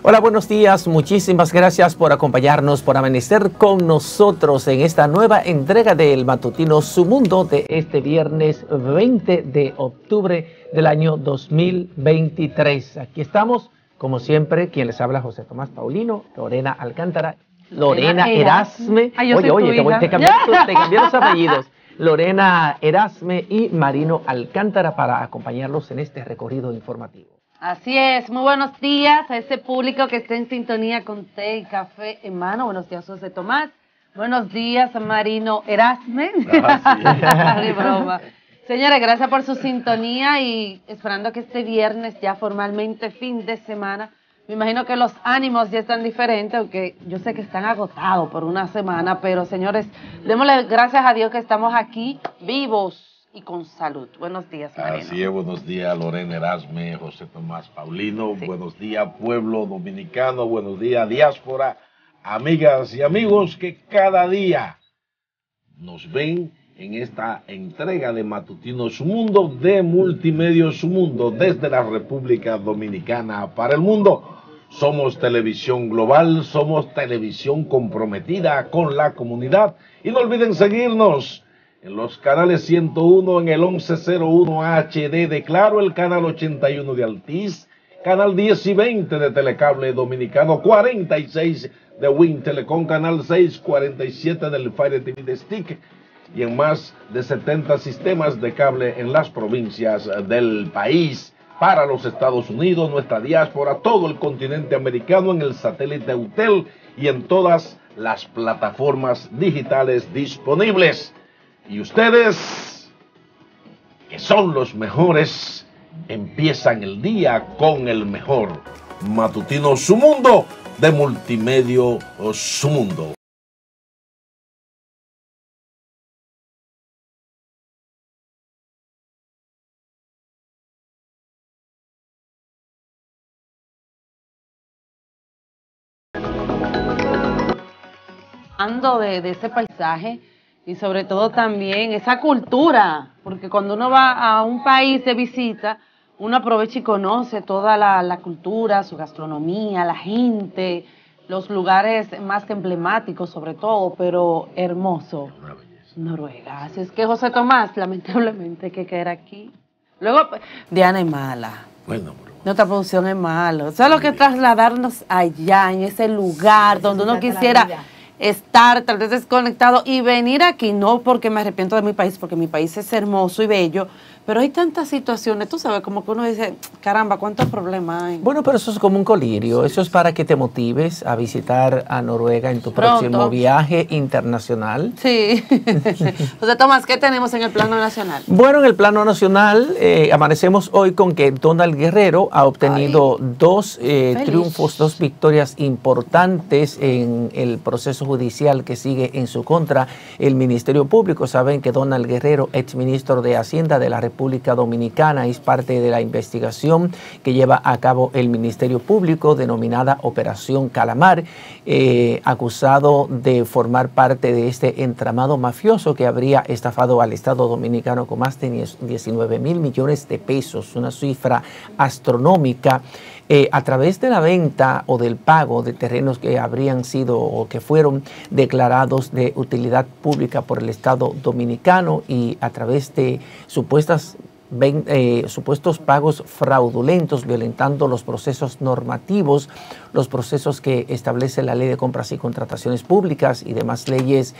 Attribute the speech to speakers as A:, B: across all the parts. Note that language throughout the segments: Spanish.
A: Hola, buenos días. Muchísimas gracias por acompañarnos, por amanecer con nosotros en esta nueva entrega del matutino Su Mundo de este viernes 20 de octubre del año 2023. Aquí estamos, como siempre, quien les habla, José Tomás Paulino, Lorena Alcántara, Lorena Erasme. Oye, te cambié los apellidos. Lorena Erasme y Marino Alcántara para acompañarlos en este recorrido informativo.
B: Así es, muy buenos días a ese público que está en sintonía con té y café en mano. Buenos días, José Tomás. Buenos días, Marino Erasme. De broma. Señores, gracias por su sintonía y esperando que este viernes, ya formalmente fin de semana, me imagino que los ánimos ya están diferentes, aunque yo sé que están agotados por una semana, pero señores, démosle gracias a Dios que estamos aquí vivos y con salud. Buenos días, Marino.
C: Así es, buenos días, Lorena Erasme, José Tomás Paulino, sí. Buenos días, pueblo dominicano, buenos días, diáspora, amigas y amigos que cada día nos ven en esta entrega de Matutino Su Mundo, de Multimedios Su Mundo, desde la República Dominicana para el mundo. Somos televisión global, somos televisión comprometida con la comunidad, y no olviden seguirnos en los canales 101, en el 1101 HD de Claro, el canal 81 de Altiz, canal 10 y 20 de Telecable Dominicano, 46 de Win Telecom, canal 647 del Fire TV de Stick, y en más de 70 sistemas de cable en las provincias del país. Para los Estados Unidos, nuestra diáspora, todo el continente americano, en el satélite UTEL y en todas las plataformas digitales disponibles. Y ustedes, que son los mejores, empiezan el día con el mejor matutino Su Mundo de Multimedio Su Mundo.
B: De ese paisaje y sobre todo también esa cultura, porque cuando uno va a un país de visita, uno aprovecha y conoce toda la cultura, su gastronomía, la gente, los lugares más que emblemáticos sobre todo, pero hermoso, Noruega. Así es que José Tomás, lamentablemente hay que caer aquí. Luego, Diana es mala.
C: Bueno,
B: nuestra producción es mala. Solo que trasladarnos allá, en ese lugar donde uno quisiera estar tal vez desconectado y venir aquí, no porque me arrepiento de mi país, porque mi país es hermoso y bello, pero hay tantas situaciones, tú sabes, como que uno dice, caramba, cuántos problemas hay.
A: Bueno, pero eso es como un colirio, eso es para que te motives a visitar a Noruega en tu próximo viaje internacional.
B: Sí. José Tomás, ¿qué tenemos en el plano nacional?
A: Bueno, en el plano nacional, amanecemos hoy con que Donald Guerrero ha obtenido dos triunfos, dos victorias importantes en el proceso judicial que sigue en su contra el Ministerio Público. Saben que Donald Guerrero, exministro de Hacienda de la República Dominicana, es parte de la investigación que lleva a cabo el Ministerio Público denominada Operación Calamar, acusado de formar parte de este entramado mafioso que habría estafado al Estado Dominicano con más de 19 mil millones de pesos, una cifra astronómica, a través de la venta o del pago de terrenos que habrían sido o que fueron declarados de utilidad pública por el Estado Dominicano, y a través de supuestos pagos fraudulentos, violentando los procesos normativos, los procesos que establece la Ley de Compras y Contrataciones Públicas y demás leyes,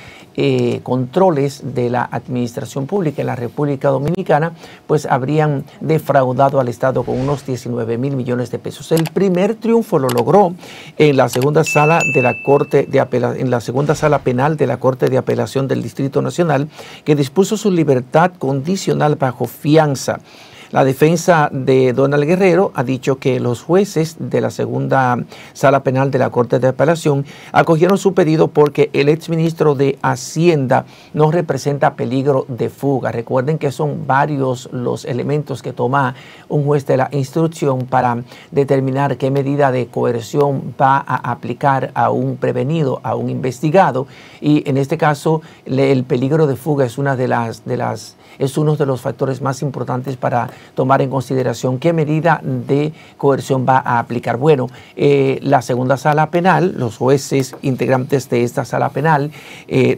A: controles de la administración pública en la República Dominicana, pues habrían defraudado al Estado con unos 19 mil millones de pesos. El primer triunfo lo logró en la segunda sala de la Corte de en la segunda sala penal de la Corte de Apelación del Distrito Nacional, que dispuso su libertad condicional bajo fianza. La defensa de Donald Guerrero ha dicho que los jueces de la segunda sala penal de la Corte de Apelación acogieron su pedido porque el exministro de Hacienda no representa peligro de fuga. Recuerden que son varios los elementos que toma un juez de la instrucción para determinar qué medida de coerción va a aplicar a un prevenido, a un investigado, y en este caso el peligro de fuga es uno de los factores más importantes para tomar en consideración qué medida de coerción va a aplicar. Bueno, la segunda sala penal, los jueces integrantes de esta sala penal,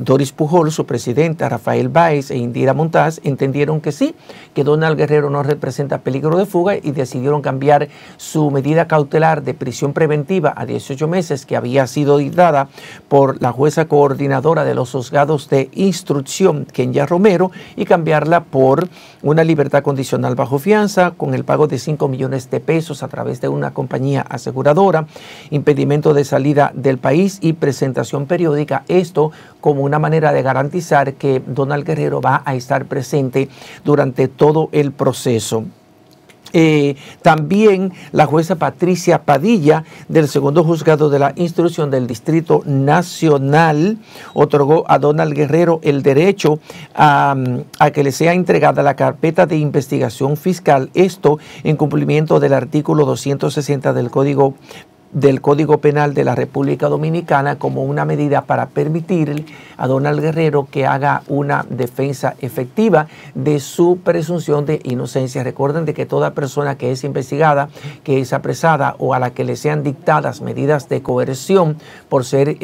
A: Doris Pujol, su presidenta, Rafael Báez e Indira Montaz, entendieron que sí, que Donald Guerrero no representa peligro de fuga y decidieron cambiar su medida cautelar de prisión preventiva a 18 meses que había sido dictada por la jueza coordinadora de los juzgados de instrucción, Kenya Romero, y cambiarla por una libertad condicional bajo fianza con el pago de 5 millones de pesos a través de una compañía aseguradora, impedimento de salida del país y presentación periódica. Esto como una manera de garantizar que Donald Guerrero va a estar presente durante todo el proceso. También la jueza Patricia Padilla del segundo juzgado de la instrucción del Distrito Nacional otorgó a Donald Guerrero el derecho a que le sea entregada la carpeta de investigación fiscal, esto en cumplimiento del artículo 260 del Código Penal de la República Dominicana, como una medida para permitir a Donald Guerrero que haga una defensa efectiva de su presunción de inocencia. Recuerden de que toda persona que es investigada, que es apresada o a la que le sean dictadas medidas de coerción por ser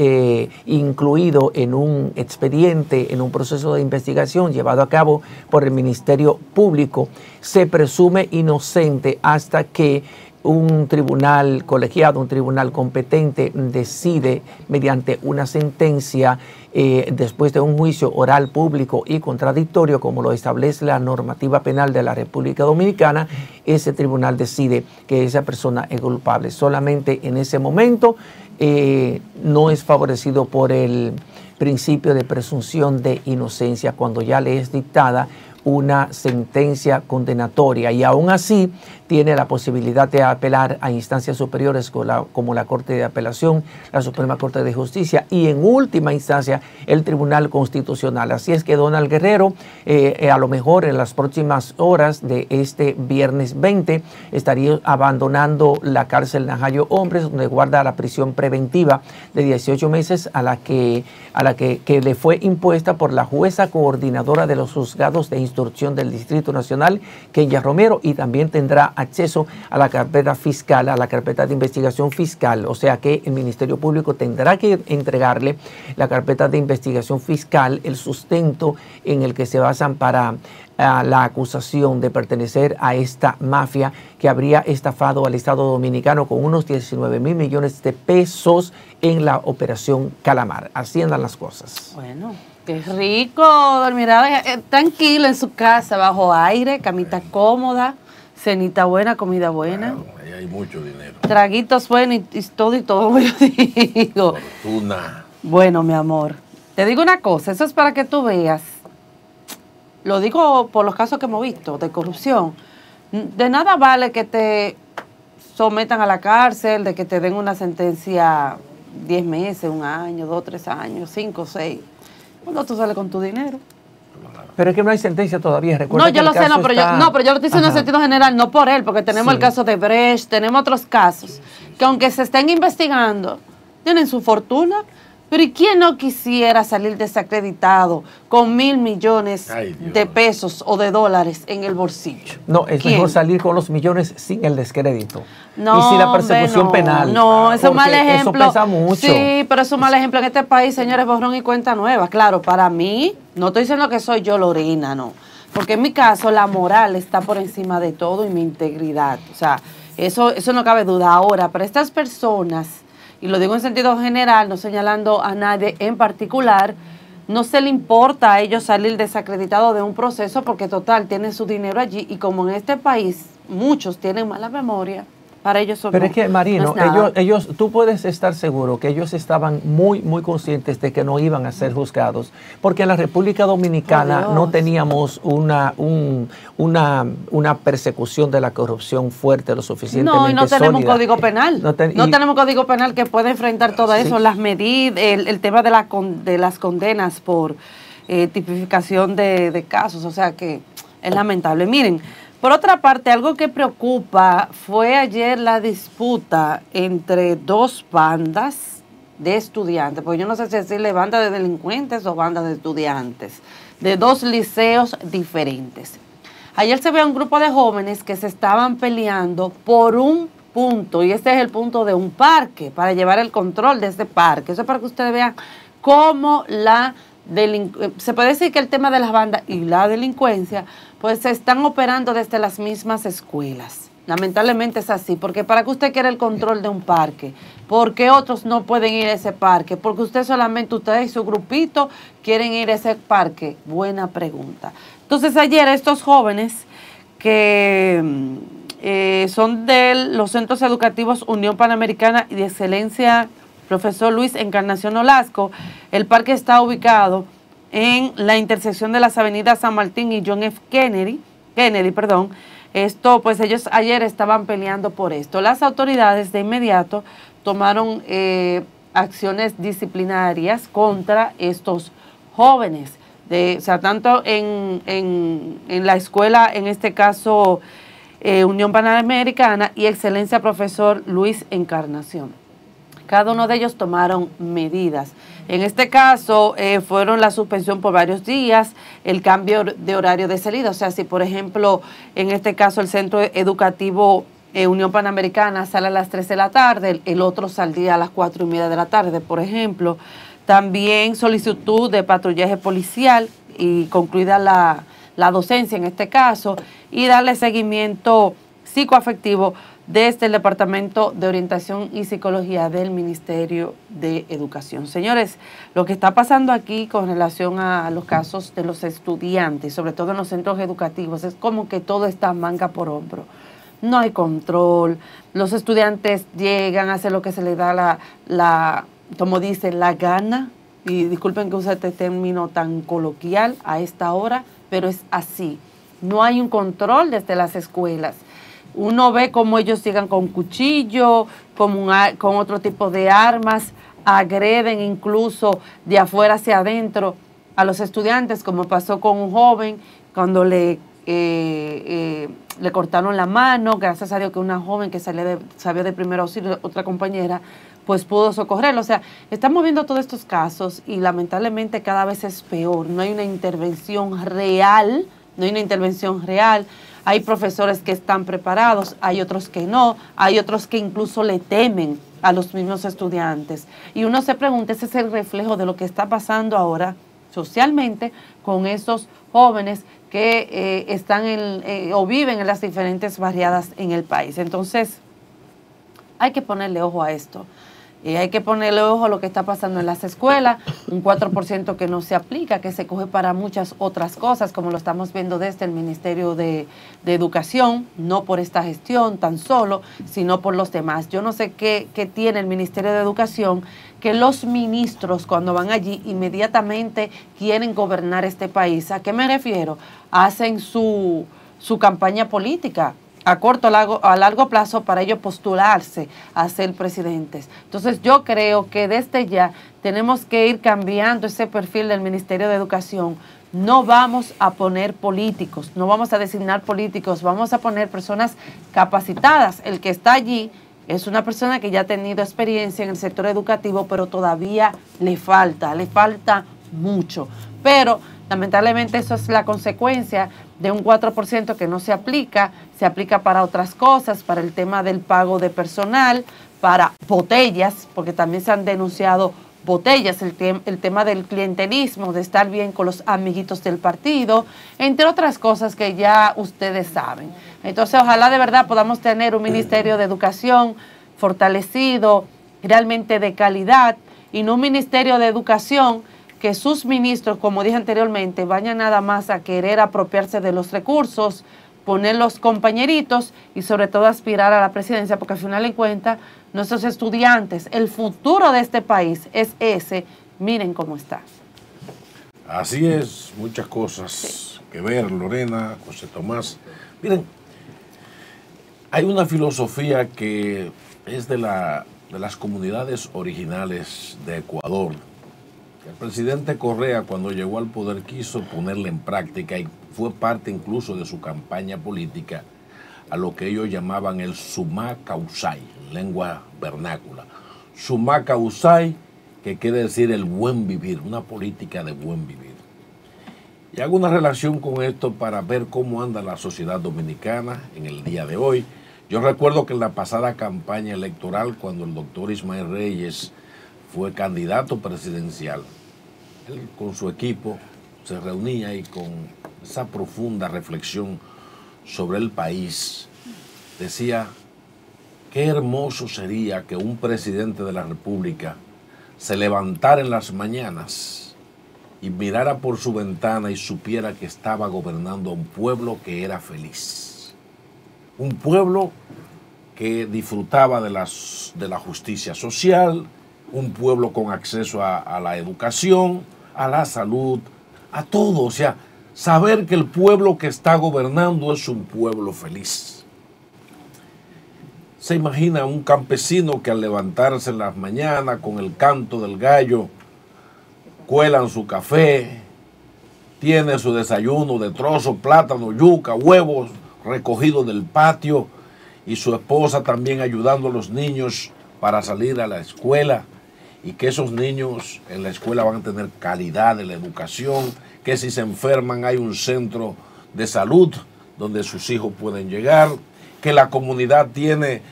A: incluido en un expediente, en un proceso de investigación llevado a cabo por el Ministerio Público, se presume inocente hasta que un tribunal colegiado, un tribunal competente decide mediante una sentencia después de un juicio oral público y contradictorio, como lo establece la normativa penal de la República Dominicana. Ese tribunal decide que esa persona es culpable. Solamente en ese momento no es favorecido por el principio de presunción de inocencia cuando ya le es dictada una sentencia condenatoria, y aún así tiene la posibilidad de apelar a instancias superiores como la Corte de Apelación, la Suprema Corte de Justicia y en última instancia el Tribunal Constitucional. Así es que Donald Guerrero a lo mejor en las próximas horas de este viernes 20 estaría abandonando la cárcel Najayo Hombres, donde guarda la prisión preventiva de 18 meses a la que le fue impuesta por la jueza coordinadora de los juzgados de instrucción del Distrito Nacional, Kenya Romero, y también tendrá acceso a la carpeta fiscal, a la carpeta de investigación fiscal. O sea que el Ministerio Público tendrá que entregarle la carpeta de investigación fiscal, el sustento en el que se basan para la acusación de pertenecer a esta mafia que habría estafado al Estado Dominicano con unos 19,000 millones de pesos en la operación Calamar. Así andan las cosas.
B: Bueno, qué rico dormir tranquilo en su casa, bajo aire, camita cómoda, cenita buena, comida buena.
C: Claro, ahí hay mucho dinero.
B: Traguitos buenos y todo, yo digo.
C: Fortuna.
B: Bueno, mi amor, te digo una cosa, eso es para que tú veas. Lo digo por los casos que hemos visto de corrupción. De nada vale que te sometan a la cárcel, de que te den una sentencia 10 meses, 1 año, 2, 3 años, 5, 6. Cuando tú sales con tu dinero.
A: Pero es que no hay sentencia todavía. Recuerda
B: No, yo lo sé, pero yo lo estoy diciendo en sentido general, no por él, porque tenemos el caso de Brecht, tenemos otros casos, que aunque se estén investigando, tienen su fortuna. Pero ¿y quién no quisiera salir desacreditado con 1,000 millones de pesos o de dólares en el bolsillo?
A: No, es mejor salir con los millones sin el descrédito.
B: No,
A: y sin la persecución penal.
B: No, es un mal ejemplo.
A: Eso pesa mucho.
B: Sí, pero es un mal ejemplo en este país, señores, borrón y cuenta nueva. Claro, para mí, no estoy diciendo que soy yo Lorena, no. Porque en mi caso la moral está por encima de todo y mi integridad. O sea, eso no cabe duda. Ahora, para estas personas, y lo digo en sentido general, no señalando a nadie en particular, no se le importa a ellos salir desacreditados de un proceso porque total, tienen su dinero allí y como en este país muchos tienen mala memoria, para ellos son.
A: Pero es que, Marino, ellos, tú puedes estar seguro que ellos estaban muy conscientes de que no iban a ser juzgados, porque en la República Dominicana no teníamos una persecución de la corrupción fuerte lo suficientemente sólida.
B: No, y no tenemos código penal. No tenemos código penal que pueda enfrentar todo eso, las medidas, el tema de las condenas por tipificación de casos, o sea que es lamentable. Miren, por otra parte, algo que preocupa fue ayer la disputa entre 2 bandas de estudiantes, porque yo no sé si decirle banda de delincuentes o banda de estudiantes, de 2 liceos diferentes. Ayer se ve un grupo de jóvenes que se estaban peleando por un punto, y este es el punto de un parque, para llevar el control de este parque. Eso es para que ustedes vean cómo se puede decir que el tema de las bandas y la delincuencia, pues se están operando desde las mismas escuelas. Lamentablemente es así, porque para que usted quiera el control de un parque, porque otros no pueden ir a ese parque, porque usted y su grupito quieren ir a ese parque. Buena pregunta. Entonces ayer estos jóvenes que son de los centros educativos Unión Panamericana y de Excelencia Profesor Luis Encarnación Nolasco, el parque está ubicado en la intersección de las avenidas San Martín y John F. Kennedy. Esto, pues ellos ayer estaban peleando por esto. Las autoridades de inmediato tomaron acciones disciplinarias contra estos jóvenes, o sea, tanto en la escuela, en este caso Unión Panamericana y Excelencia Profesor Luis Encarnación. Cada uno de ellos tomaron medidas. En este caso fueron la suspensión por varios días, el cambio de horario de salida. O sea, si por ejemplo, en este caso el centro educativo Unión Panamericana sale a las 3 de la tarde, el otro saldría a las 4:30 de la tarde, por ejemplo. También solicitud de patrullaje policial y concluida la docencia en este caso, y darle seguimiento psicoafectivo desde el Departamento de Orientación y Psicología del Ministerio de Educación. Señores, lo que está pasando aquí con relación a los casos de los estudiantes, sobre todo en los centros educativos, es como que todo está manga por hombro. No hay control, los estudiantes llegan a hacer lo que se les da como dice, la gana, y disculpen que use este término tan coloquial a esta hora, pero es así. No hay un control desde las escuelas. Uno ve cómo ellos llegan con cuchillo, con otro tipo de armas, agreden incluso de afuera hacia adentro a los estudiantes, como pasó con un joven cuando le cortaron la mano. Gracias a Dios que una joven que salió de primer auxilio, otra compañera, pues pudo socorrerlo. O sea, estamos viendo todos estos casos y lamentablemente cada vez es peor. No hay una intervención real, Hay profesores que están preparados, hay otros que no, hay otros que incluso le temen a los mismos estudiantes. Y uno se pregunta, ese es el reflejo de lo que está pasando ahora socialmente con esos jóvenes que están o viven en las diferentes barriadas en el país. Entonces, hay que ponerle ojo a esto. Hay que ponerle ojo a lo que está pasando en las escuelas, un 4% que no se aplica, que se coge para muchas otras cosas, como lo estamos viendo desde el Ministerio de Educación, no por esta gestión tan solo, sino por los demás. Yo no sé qué tiene el Ministerio de Educación, que los ministros cuando van allí inmediatamente quieren gobernar este país. ¿A qué me refiero? Hacen su campaña política a corto, a largo plazo para ellos postularse a ser presidentes. Entonces yo creo que desde ya tenemos que ir cambiando ese perfil del Ministerio de Educación. No vamos a poner políticos, no vamos a designar políticos, vamos a poner personas capacitadas. El que está allí es una persona que ya ha tenido experiencia en el sector educativo, pero todavía le falta mucho. Pero lamentablemente eso es la consecuencia de un 4% que no se aplica para otras cosas, para el tema del pago de personal, para botellas, porque también se han denunciado botellas, el tema del clientelismo, de estar bien con los amiguitos del partido, entre otras cosas que ya ustedes saben. Entonces, ojalá de verdad podamos tener un Ministerio de Educación fortalecido, realmente de calidad, y no un Ministerio de Educación que sus ministros, como dije anteriormente, vayan nada más a querer apropiarse de los recursos, poner los compañeritos y sobre todo aspirar a la presidencia, porque al final de cuentas, nuestros estudiantes, el futuro de este país es ese. Miren cómo está.
C: Así es, muchas cosas que ver, Lorena, José Tomás. Miren, hay una filosofía que es de las comunidades originales de Ecuador. El presidente Correa, cuando llegó al poder, quiso ponerla en práctica y fue parte incluso de su campaña política a lo que ellos llamaban el sumá causay, lengua vernácula. Sumá causay, que quiere decir el buen vivir, una política de buen vivir. Y hago una relación con esto para ver cómo anda la sociedad dominicana en el día de hoy. Yo recuerdo que en la pasada campaña electoral, cuando el doctor Ismael Reyes fue candidato presidencial, él con su equipo se reunía y con esa profunda reflexión sobre el país decía: qué hermoso sería que un presidente de la República se levantara en las mañanas y mirara por su ventana y supiera que estaba gobernando a un pueblo que era feliz. Un pueblo que disfrutaba de la justicia social, un pueblo con acceso a la educación, a la salud, a todo. O sea, saber que el pueblo que está gobernando es un pueblo feliz. Se imagina un campesino que al levantarse en las mañanas con el canto del gallo, cuelan su café, tiene su desayuno de trozo, plátano, yuca, huevos recogidos del patio, y su esposa también ayudando a los niños para salir a la escuela, y que esos niños en la escuela van a tener calidad de la educación, que si se enferman hay un centro de salud donde sus hijos pueden llegar, que la comunidad tiene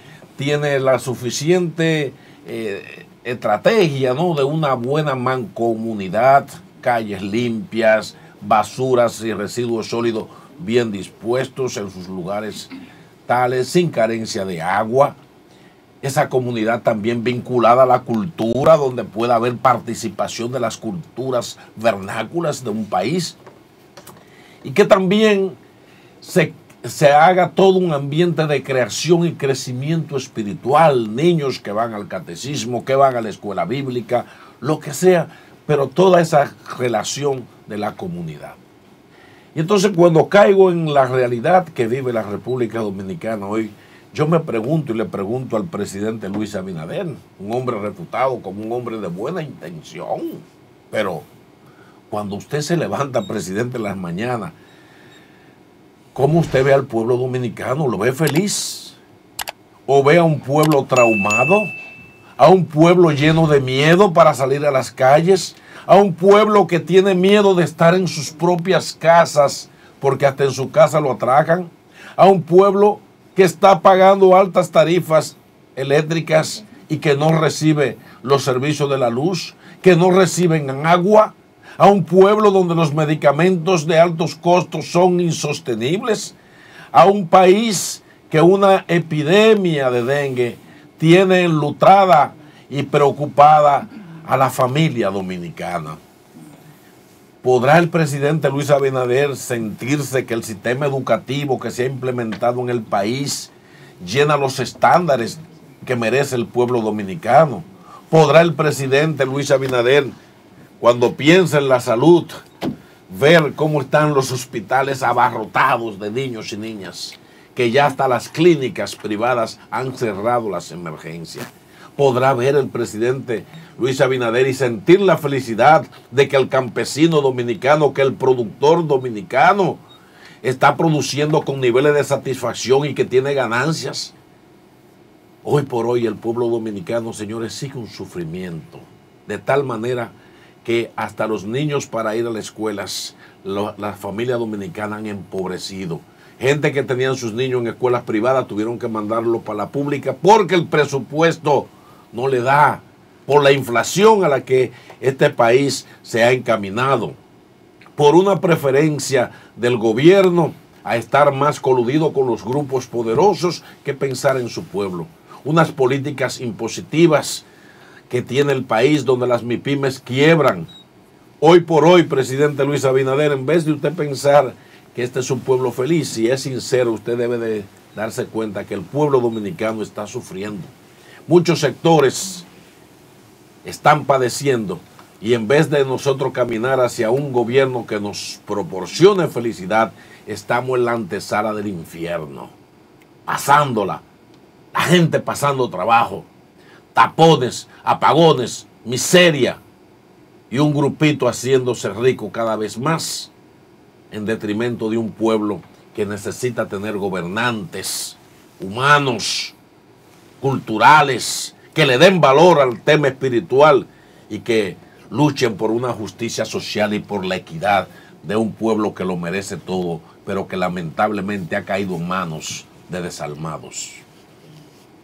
C: la suficiente estrategia, ¿no?, de una buena mancomunidad, calles limpias, basuras y residuos sólidos bien dispuestos en sus lugares tales, sin carencia de agua. Esa comunidad también vinculada a la cultura, donde pueda haber participación de las culturas vernáculas de un país, y que también se haga todo un ambiente de creación y crecimiento espiritual, niños que van al catecismo, que van a la escuela bíblica, lo que sea, pero toda esa relación de la comunidad. Y entonces, cuando caigo en la realidad que vive la República Dominicana hoy, yo me pregunto y le pregunto al presidente Luis Abinader, un hombre reputado como un hombre de buena intención, pero cuando usted se levanta, presidente, en las mañanas, ¿cómo usted ve al pueblo dominicano? ¿Lo ve feliz? ¿O ve a un pueblo traumado? ¿A un pueblo lleno de miedo para salir a las calles? ¿A un pueblo que tiene miedo de estar en sus propias casas porque hasta en su casa lo atracan? ¿A un pueblo que está pagando altas tarifas eléctricas y que no recibe los servicios de la luz, que no reciben agua? ¿A un pueblo donde los medicamentos de altos costos son insostenibles? ¿A un país que una epidemia de dengue tiene enlutada y preocupada a la familia dominicana? ¿Podrá el presidente Luis Abinader sentirse que el sistema educativo que se ha implementado en el país llena los estándares que merece el pueblo dominicano? ¿Podrá el presidente Luis Abinader, cuando piensa en la salud, ver cómo están los hospitales abarrotados de niños y niñas, que ya hasta las clínicas privadas han cerrado las emergencias? ¿Podrá ver el presidente Luis Abinader y sentir la felicidad de que el campesino dominicano, que el productor dominicano está produciendo con niveles de satisfacción y que tiene ganancias? Hoy por hoy el pueblo dominicano, señores, sigue un sufrimiento, de tal manera que hasta los niños para ir a las escuelas, las familias dominicanas han empobrecido. Gente que tenían sus niños en escuelas privadas tuvieron que mandarlos para la pública porque el presupuesto no le da, por la inflación a la que este país se ha encaminado, por una preferencia del gobierno a estar más coludido con los grupos poderosos que pensar en su pueblo. Unas políticas impositivas que tiene el país donde las MIPYMES quiebran. Hoy por hoy, presidente Luis Abinader, en vez de usted pensar que este es un pueblo feliz, si es sincero, usted debe de darse cuenta que el pueblo dominicano está sufriendo. Muchos sectores están padeciendo, y en vez de nosotros caminar hacia un gobierno que nos proporcione felicidad, estamos en la antesala del infierno, pasándola, la gente pasando trabajo, tapones, apagones, miseria, y un grupito haciéndose rico cada vez más en detrimento de un pueblo que necesita tener gobernantes humanos, culturales, que le den valor al tema espiritual y que luchen por una justicia social y por la equidad de un pueblo que lo merece todo, pero que lamentablemente ha caído en manos de desalmados.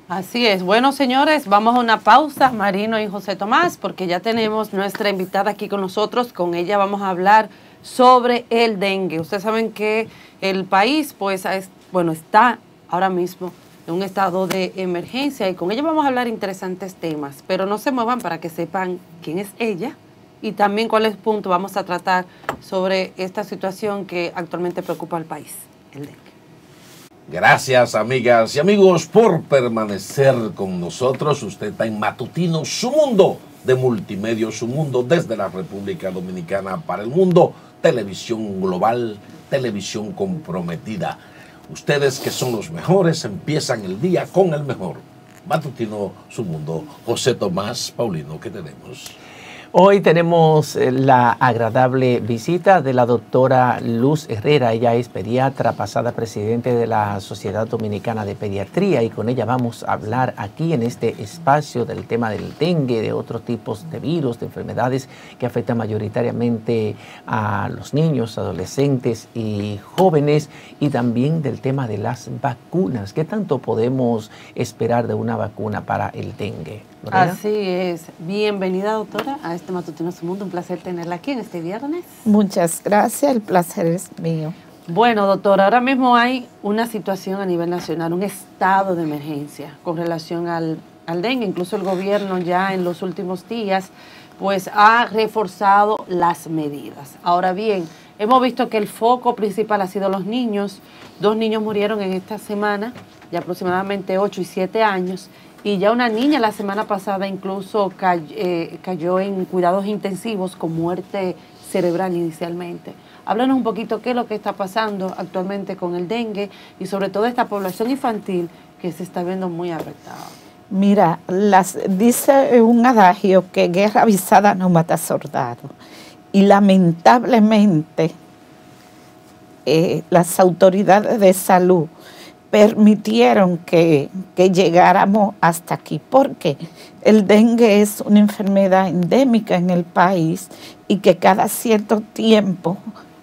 B: Así es. Bueno, señores, vamos a una pausa, Marino y José Tomás, porque ya tenemos nuestra invitada aquí con nosotros. Con ella vamos a hablar sobre el dengue. Ustedes saben que el país, pues, está ahora mismo en un estado de emergencia y con ella vamos a hablar interesantes temas, pero no se muevan para que sepan quién es ella y también cuáles puntos vamos a tratar sobre esta situación que actualmente preocupa al país, el dengue.
C: Gracias, amigas y amigos, por permanecer con nosotros. Usted está en Matutino, su mundo de multimedia, su mundo desde la República Dominicana para el mundo. Televisión global, televisión comprometida. Ustedes que son los mejores empiezan el día con el mejor. Matutino, su mundo. José Tomás, Paulino, ¿qué tenemos?
A: Hoy tenemos la agradable visita de la doctora Luz Herrera. Ella es pediatra, pasada presidente de la Sociedad Dominicana de Pediatría, y con ella vamos a hablar aquí en este espacio del tema del dengue, de otros tipos de virus, de enfermedades que afectan mayoritariamente a los niños, adolescentes y jóvenes, y también del tema de las vacunas. ¿Qué tanto podemos esperar de una vacuna para el dengue? ¿Lorena?
B: Así es. Bienvenida, doctora, a este Matutino Su Mundo. Un placer tenerla aquí en este viernes.
D: Muchas gracias, el placer es mío.
B: Bueno, doctora, ahora mismo hay una situación a nivel nacional, un estado de emergencia con relación al dengue. Incluso el gobierno ya en los últimos días pues ha reforzado las medidas. Ahora bien, hemos visto que el foco principal ha sido los niños. 2 niños murieron en esta semana, de aproximadamente 8 y 7 años. Y ya una niña la semana pasada incluso cayó en cuidados intensivos con muerte cerebral inicialmente. Háblanos un poquito qué es lo que está pasando actualmente con el dengue y sobre todo esta población infantil que se está viendo muy afectada.
D: Mira, dice un adagio que guerra avisada no mata soldado. Y lamentablemente las autoridades de salud permitieron que llegáramos hasta aquí, porque el dengue es una enfermedad endémica en el país y que cada cierto tiempo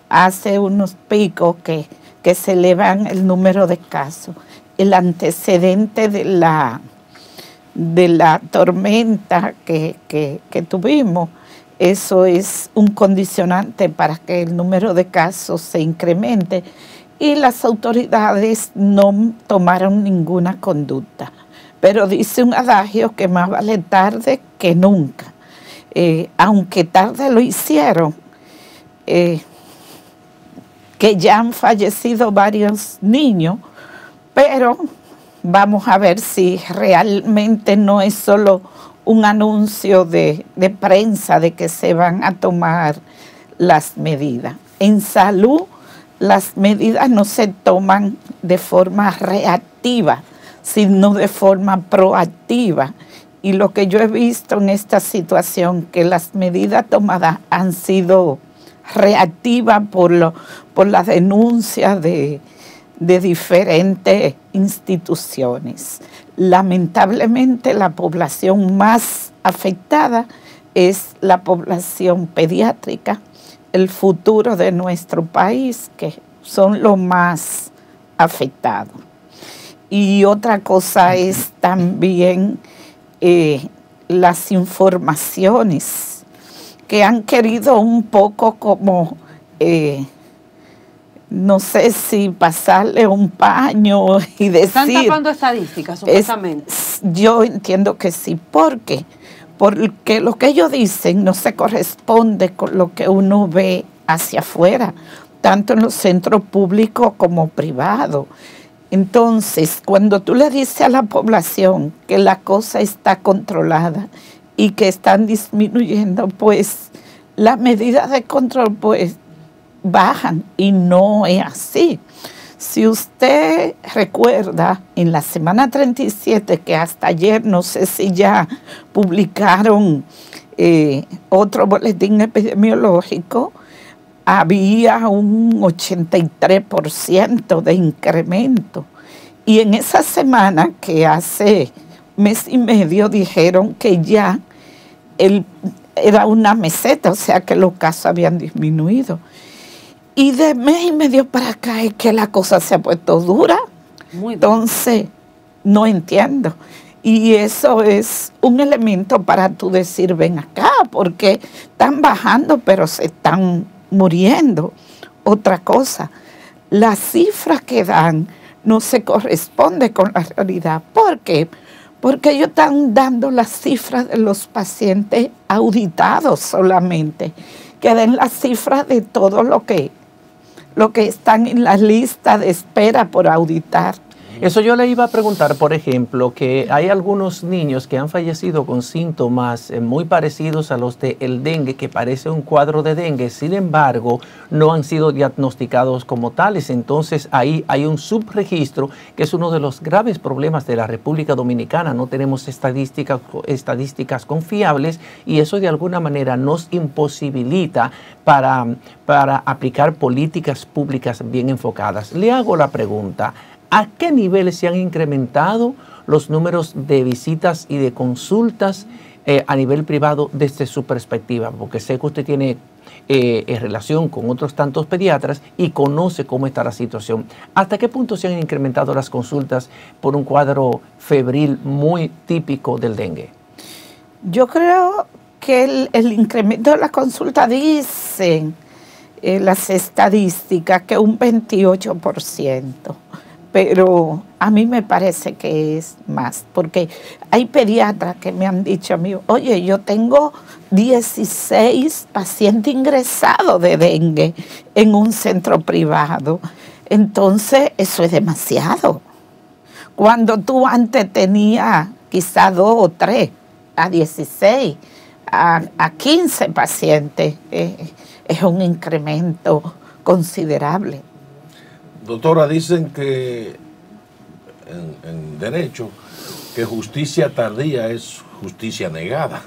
D: hace unos picos que se elevan el número de casos. El antecedente de la tormenta que tuvimos, eso es un condicionante para que el número de casos se incremente, y las autoridades no tomaron ninguna conducta. Pero dice un adagio que más vale tarde que nunca. Aunque tarde lo hicieron, que ya han fallecido varios niños, pero vamos a ver si realmente no es solo un anuncio de prensa de que se van a tomar las medidas. En salud, las medidas no se toman de forma reactiva, sino de forma proactiva. Y lo que yo he visto en esta situación, que las medidas tomadas han sido reactivas por la denuncia de diferentes instituciones. Lamentablemente, la población más afectada es la población pediátrica, el futuro de nuestro país, que son los más afectados. Y otra cosa es también las informaciones que han querido un poco como, no sé si pasarle un paño y decir...
B: ¿Están tapando estadísticas, supuestamente?
D: Yo entiendo que sí, porque lo que ellos dicen no se corresponde con lo que uno ve hacia afuera, tanto en los centros públicos como privados. Entonces, cuando tú le dices a la población que la cosa está controlada y que están disminuyendo, pues las medidas de control pues bajan, y no es así. Si usted recuerda, en la semana 37, que hasta ayer, no sé si ya publicaron otro boletín epidemiológico, había un 83% de incremento. Y en esa semana, que hace mes y medio, dijeron que ya era una meseta, o sea que los casos habían disminuido. Y de mes y medio para acá es que la cosa se ha puesto dura. Entonces, no entiendo. Y eso es un elemento para tú decir, ven acá, porque están bajando, pero se están muriendo. Otra cosa, las cifras que dan no se corresponden con la realidad. ¿Por qué? Porque ellos están dando las cifras de los pacientes auditados solamente, que den las cifras de todo lo que están en la lista de espera por auditar.
A: Eso yo le iba a preguntar, por ejemplo, que hay algunos niños que han fallecido con síntomas muy parecidos a los del dengue, que parece un cuadro de dengue, sin embargo, no han sido diagnosticados como tales. Entonces, ahí hay un subregistro, que es uno de los graves problemas de la República Dominicana. No tenemos estadísticas confiables y eso de alguna manera nos imposibilita para aplicar políticas públicas bien enfocadas. Le hago la pregunta: ¿a qué niveles se han incrementado los números de visitas y de consultas a nivel privado desde su perspectiva? Porque sé que usted tiene relación con otros tantos pediatras y conoce cómo está la situación. ¿Hasta qué punto se han incrementado las consultas por un cuadro febril muy típico del dengue?
D: Yo creo que el incremento de la consulta, dicen las estadísticas, que un 28%. Pero a mí me parece que es más, porque hay pediatras que me han dicho a mí, oye, yo tengo 16 pacientes ingresados de dengue en un centro privado. Entonces, eso es demasiado. Cuando tú antes tenías quizá 2 o 3, a 16, a 15 pacientes, es un incremento considerable.
C: Doctora, dicen que en derecho que justicia tardía es justicia negada.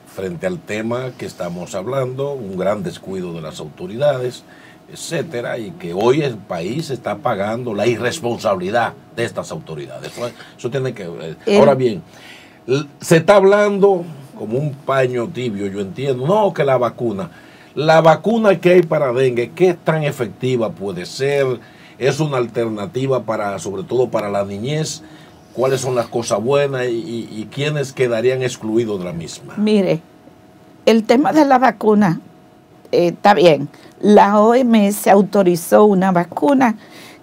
C: Frente al tema que estamos hablando, un gran descuido de las autoridades, etcétera, y que hoy el país está pagando la irresponsabilidad de estas autoridades. Eso tiene que ver. Ahora bien, se está hablando como un paño tibio, yo entiendo, no, que la vacuna que hay para dengue, ¿qué tan efectiva puede ser? ¿Es una alternativa sobre todo para la niñez? ¿Cuáles son las cosas buenas y quiénes quedarían excluidos de la misma?
D: Mire, el tema de la vacuna está bien. La OMS autorizó una vacuna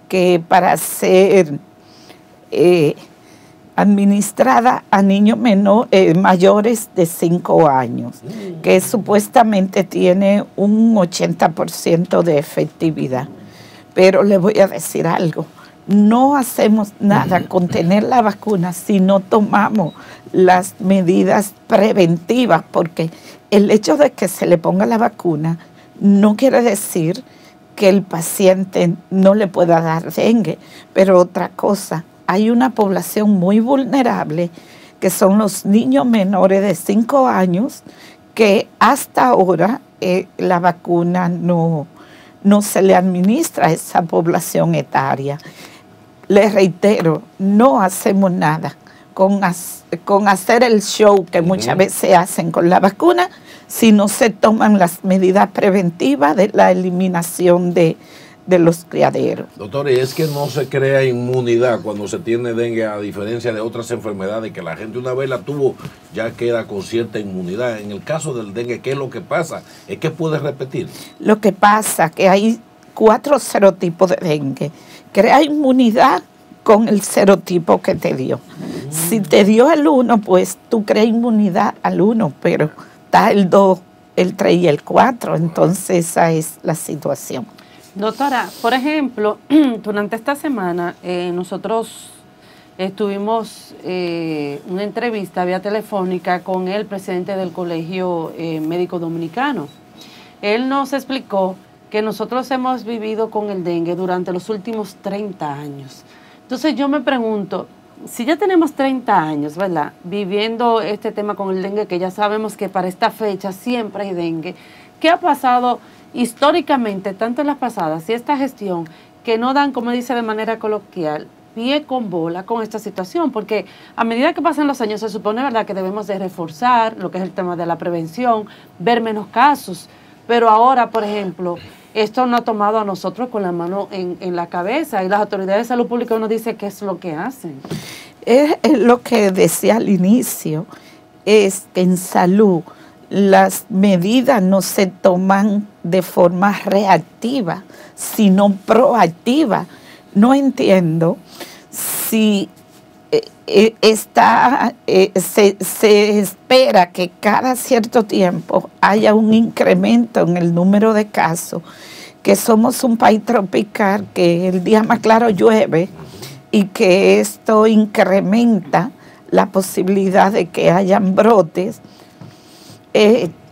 D: que para ser administrada a niños mayores de 5 años, que supuestamente tiene un 80% de efectividad. Pero le voy a decir algo, no hacemos nada con tener la vacuna si no tomamos las medidas preventivas, porque el hecho de que se le ponga la vacuna no quiere decir que el paciente no le pueda dar dengue, pero otra cosa, hay una población muy vulnerable, que son los niños menores de 5 años, que hasta ahora la vacuna no se le administra a esa población etaria. Les reitero, no hacemos nada con hacer el show que muchas veces hacen con la vacuna, si no se toman las medidas preventivas de la eliminación de los criaderos.
C: Doctor, y es que no se crea inmunidad cuando se tiene dengue, a diferencia de otras enfermedades que la gente una vez la tuvo, ya queda con cierta inmunidad. En el caso del dengue, ¿qué es lo que pasa? ¿Es que puede repetir?
D: Lo que pasa es que hay 4 serotipos de dengue. Crea inmunidad con el serotipo que te dio. Si te dio el 1, pues tú creas inmunidad al 1, pero está el 2, el 3 y el 4. Entonces esa es la situación.
B: Doctora, por ejemplo, durante esta semana nosotros tuvimos una entrevista vía telefónica con el presidente del Colegio Médico Dominicano. Él nos explicó que nosotros hemos vivido con el dengue durante los últimos 30 años. Entonces yo me pregunto, si ya tenemos 30 años, ¿verdad?, viviendo este tema con el dengue, que ya sabemos que para esta fecha siempre hay dengue, ¿qué ha pasado históricamente, tanto en las pasadas y esta gestión, que no dan, como dice de manera coloquial, pie con bola con esta situación? Porque a medida que pasan los años se supone, ¿verdad?, que debemos de reforzar lo que es el tema de la prevención, ver menos casos, pero ahora, por ejemplo, esto nos ha tomado a nosotros con la mano en la cabeza, y las autoridades de salud pública nos dicen qué es lo que hacen.
D: Es lo que decía al inicio, es que en salud las medidas no se toman de forma reactiva, sino proactiva. No entiendo si se espera que cada cierto tiempo haya un incremento en el número de casos, que somos un país tropical, que el día más claro llueve y que esto incrementa la posibilidad de que hayan brotes,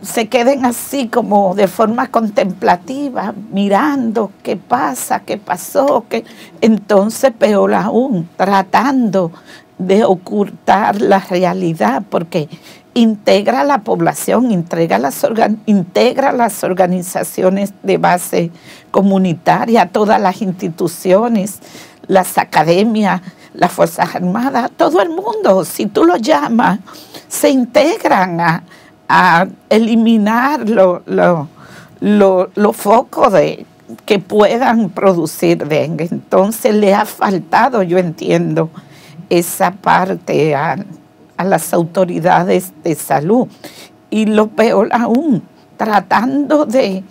D: se queden así como de forma contemplativa, mirando qué pasa, qué pasó, entonces peor aún, tratando de ocultar la realidad, porque integra a la población, integra las organizaciones de base comunitaria, todas las instituciones, las academias, las Fuerzas Armadas, todo el mundo, si tú lo llamas, se integran a eliminar los focos que puedan producir dengue. Entonces le ha faltado, yo entiendo, esa parte a las autoridades de salud. Y lo peor aún, tratando de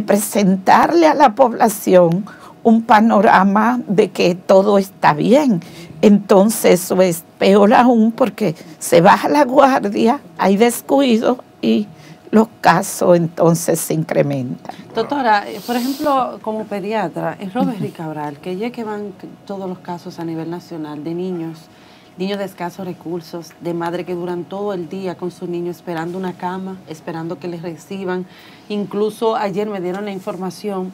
D: presentarle a la población un panorama de que todo está bien. Entonces eso es peor aún, porque se baja la guardia, hay descuido y los casos entonces se incrementan.
B: Doctora, por ejemplo, como pediatra, en Robert y Cabral, que ya que van todos los casos a nivel nacional de niños de escasos recursos, de madres que duran todo el día con su niño esperando una cama, esperando que les reciban. Incluso ayer me dieron la información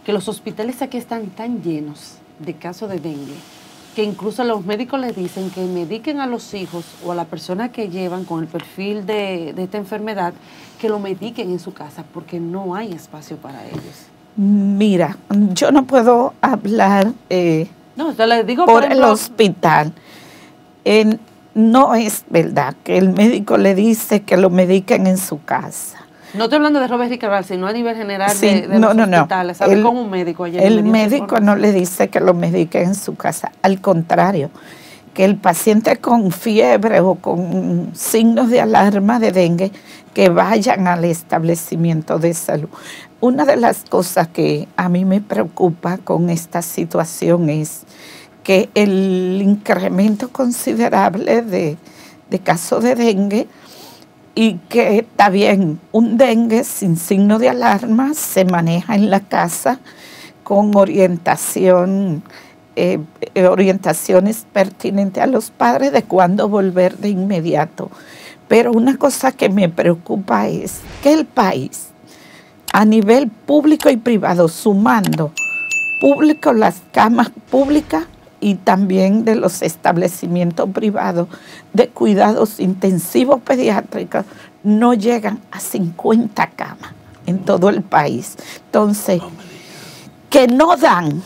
B: que los hospitales aquí están tan llenos de casos de dengue, que incluso los médicos les dicen que mediquen a los hijos o a la persona que llevan con el perfil de esta enfermedad, que lo mediquen en su casa, porque no hay espacio para ellos.
D: Mira, yo no puedo hablar
B: no, te les digo,
D: por el hospital. No es verdad que el médico le dice que lo mediquen en su casa.
B: No estoy hablando de Robert y Cabral, sino a nivel general
D: sí,
B: de los hospitales. ¿Sabe cómo un médico ayer?
D: El médico no le dice que lo medique en su casa. Al contrario, que el paciente con fiebre o con signos de alarma de dengue, que vayan al establecimiento de salud. Una de las cosas que a mí me preocupa con esta situación es que el incremento considerable de casos de dengue, y que está bien, un dengue sin signo de alarma se maneja en la casa con orientaciones pertinentes a los padres de cuándo volver de inmediato. Pero una cosa que me preocupa es que el país, a nivel público y privado, sumando público, las camas públicas y también de los establecimientos privados de cuidados intensivos pediátricos, no llegan a 50 camas en todo el país. Entonces, que no dan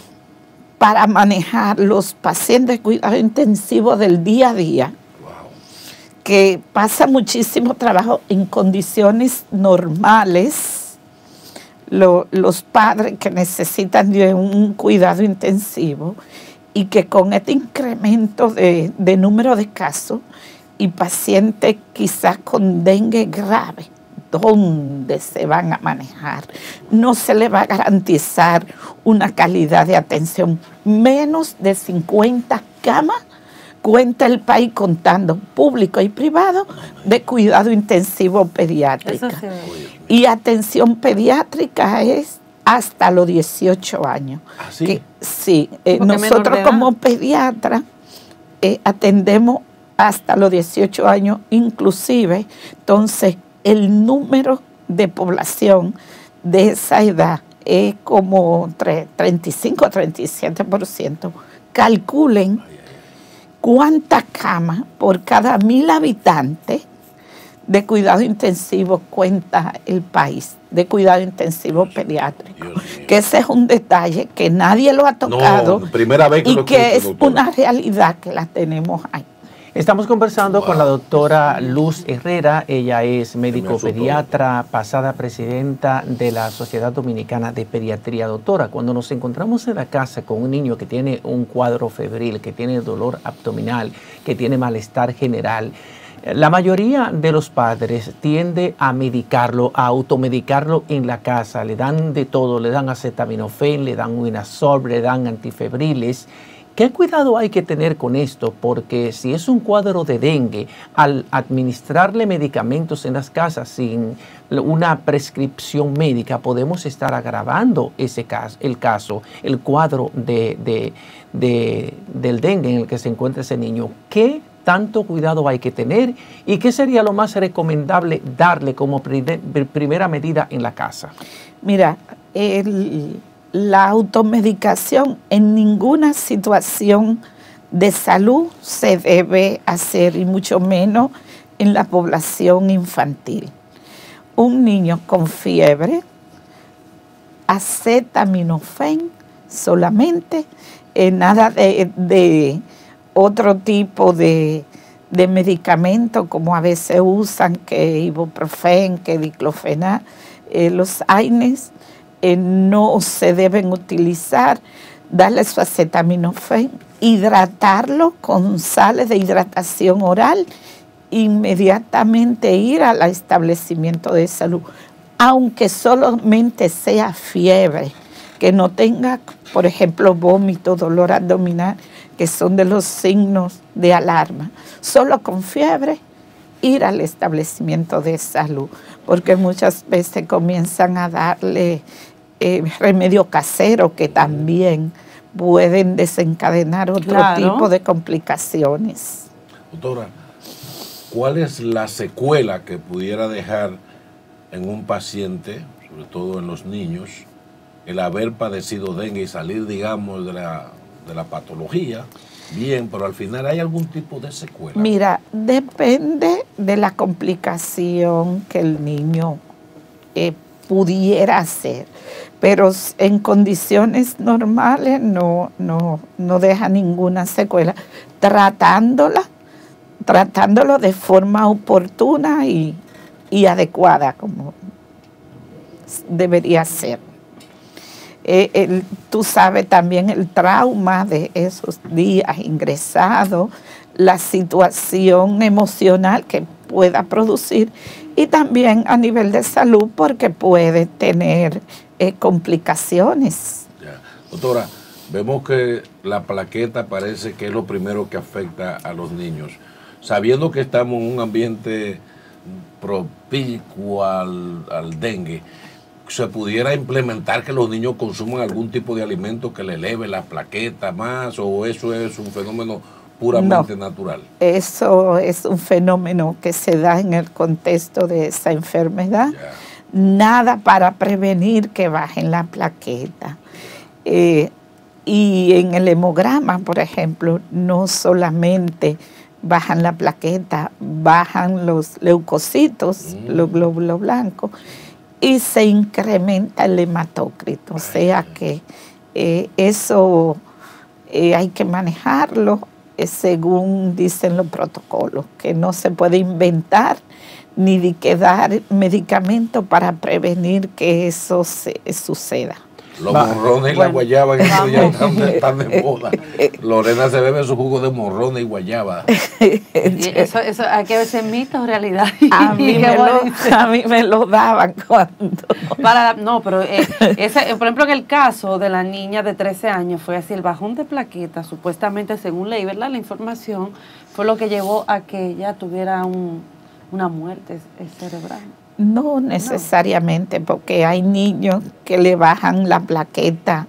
D: para manejar los pacientes de cuidado intensivo del día a día, que pasa muchísimo trabajo en condiciones normales, los padres que necesitan de un cuidado intensivo, y que con este incremento de número de casos y pacientes quizás con dengue grave, ¿dónde se van a manejar? No se le va a garantizar una calidad de atención. Menos de 50 camas cuenta el país, contando público y privado, de cuidado intensivo pediátrico.
B: Eso sí.
D: Y atención pediátrica es hasta los 18 años.
C: ¿Ah, sí?
D: Sí, nosotros como pediatras atendemos hasta los 18 años inclusive. Entonces, el número de población de esa edad es como 35 o 37%. Calculen cuántas camas por cada 1000 habitantes de cuidado intensivo cuenta el país, de cuidado intensivo pediátrico. Que ese es un detalle que nadie lo ha tocado,
C: no, primera vez que
D: y
C: lo
D: que es
C: doctora.
D: una realidad que la tenemos ahí.
A: Estamos conversando con la doctora Luz Herrera. Ella es médico pediatra, pasada presidenta de la Sociedad Dominicana de Pediatría. Doctora, cuando nos encontramos en la casa con un niño que tiene un cuadro febril, que tiene dolor abdominal, que tiene malestar general, la mayoría de los padres tiende a medicarlo, a automedicarlo en la casa. Le dan de todo, le dan acetaminofén, le dan Winazol, le dan antifebriles. ¿Qué cuidado hay que tener con esto? Porque si es un cuadro de dengue, al administrarle medicamentos en las casas sin una prescripción médica, podemos estar agravando el cuadro del dengue en el que se encuentra ese niño. ¿Qué tanto cuidado hay que tener y qué sería lo más recomendable darle como primera medida en la casa?
D: Mira, la automedicación en ninguna situación de salud se debe hacer, y mucho menos en la población infantil. Un niño con fiebre, acetaminofén solamente, nada de otro tipo de medicamento como a veces usan, que ibuprofén, que diclofenac, los AINES, no se deben utilizar. Darle su acetaminofén, hidratarlo con sales de hidratación oral, inmediatamente ir al establecimiento de salud, aunque solamente sea fiebre, que no tenga, por ejemplo, vómito, dolor abdominal, que son de los signos de alarma. Solo con fiebre, ir al establecimiento de salud, porque muchas veces comienzan a darle remedio casero que también pueden desencadenar otro tipo de complicaciones.
C: Doctora, ¿cuál es la secuela que pudiera dejar en un paciente, sobre todo en los niños, el haber padecido dengue y salir, digamos, de la patología? Bien, pero al final hay algún tipo de secuela.
D: Mira, depende de la complicación que el niño pudiera hacer, pero en condiciones normales no deja ninguna secuela, tratándolo de forma oportuna y adecuada, como debería ser. Tú sabes también el trauma de esos días ingresados, la situación emocional que pueda producir, y también a nivel de salud, porque puede tener complicaciones.
C: Ya. Doctora, vemos que la plaqueta parece que es lo primero que afecta a los niños. Sabiendo que estamos en un ambiente propicio al dengue, ¿se pudiera implementar que los niños consuman algún tipo de alimento que le eleve la plaqueta más, o eso es un fenómeno puramente natural?
D: Eso es un fenómeno que se da en el contexto de esa enfermedad.
C: Ya.
D: Nada para prevenir que bajen la plaqueta. Y en el hemograma, por ejemplo, no solamente bajan la plaqueta, bajan los leucocitos, los glóbulos blancos, y se incrementa el hematócrito. O sea que eso hay que manejarlo según dicen los protocolos, que no se puede inventar ni de que dar medicamentos para prevenir que eso suceda.
C: Los morrones y la guayaba, que ya están de moda. Lorena se bebe su jugo de morrones y guayaba.
B: Eso hay que ver si es mito o realidad.
D: A mí me lo daban cuando.
B: Pero por ejemplo, en el caso de la niña de 13 años fue así, el bajón de plaquetas, supuestamente, según leí, ¿verdad? La información fue lo que llevó a que ella tuviera una muerte cerebral.
D: No necesariamente, porque hay niños que le bajan la plaqueta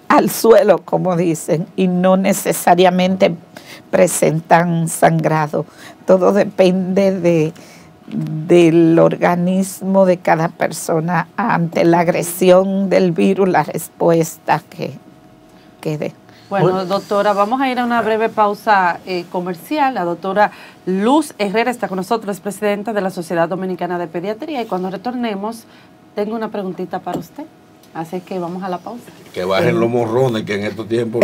D: al suelo, como dicen, y no necesariamente presentan sangrado. Todo depende del organismo de cada persona ante la agresión del virus, la respuesta que dé.
B: Bueno, doctora, vamos a ir a una breve pausa comercial. La doctora Luz Herrera está con nosotros, es presidenta de la Sociedad Dominicana de Pediatría, y cuando retornemos, tengo una preguntita para usted. Así que vamos a la pausa.
C: Que bajen los morrones, que en estos tiempos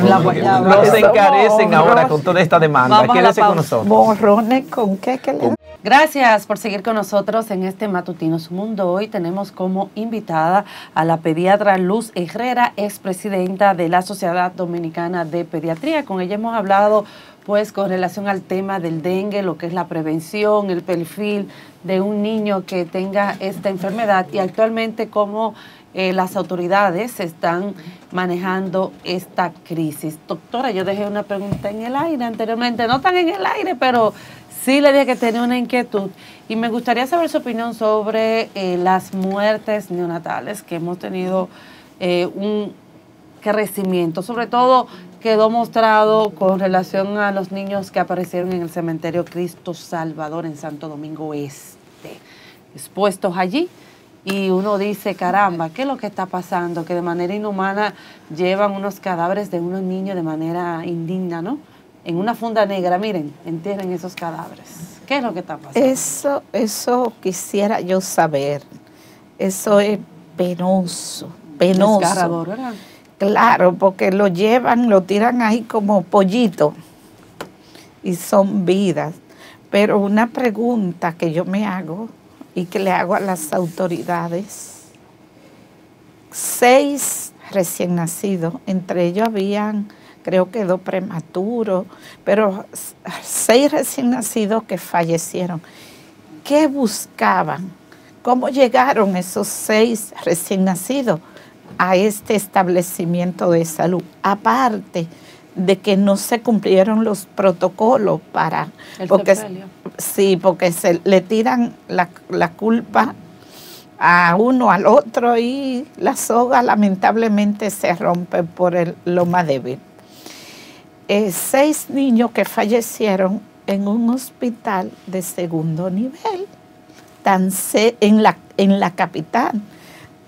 B: La guayaba.
A: No se encarecen ahora con toda esta demanda.
B: Vamos a la
A: Quédese con
B: pausa.
A: nosotros.
D: Morrones con qué que le...
B: Gracias por seguir con nosotros en este Matutino Su Mundo. Hoy tenemos como invitada a la pediatra Luz Herrera, expresidenta de la Sociedad Dominicana de Pediatría. Con ella hemos hablado pues con relación al tema del dengue, lo que es la prevención, el perfil de un niño que tenga esta enfermedad y actualmente cómo las autoridades están manejando esta crisis. Doctora, yo dejé una pregunta en el aire anteriormente, no tan en el aire, pero sí le dije que tenía una inquietud y me gustaría saber su opinión sobre las muertes neonatales, que hemos tenido un crecimiento, sobre todo quedó mostrado con relación a los niños que aparecieron en el cementerio Cristo Salvador en Santo Domingo Este, expuestos allí. Y uno dice, caramba, ¿qué es lo que está pasando? Que de manera inhumana llevan unos cadáveres de unos niños de manera indigna, ¿no? En una funda negra, miren, entierren esos cadáveres. ¿Qué es lo que está pasando?
D: Eso quisiera yo saber. Eso es penoso, penoso.
B: Desgarrador, ¿verdad?
D: Claro, porque lo llevan, lo tiran ahí como pollito y son vidas. Pero una pregunta que yo me hago y que le hago a las autoridades, 6 recién nacidos, entre ellos habían, creo que 2 prematuros, pero 6 recién nacidos que fallecieron. ¿Qué buscaban? ¿Cómo llegaron esos 6 recién nacidos a este establecimiento de salud? Aparte de que no se cumplieron los protocolos para... porque se le tiran la culpa a uno, al otro, y la soga lamentablemente se rompe por lo más débil. 6 niños que fallecieron en un hospital de segundo nivel, en la capital.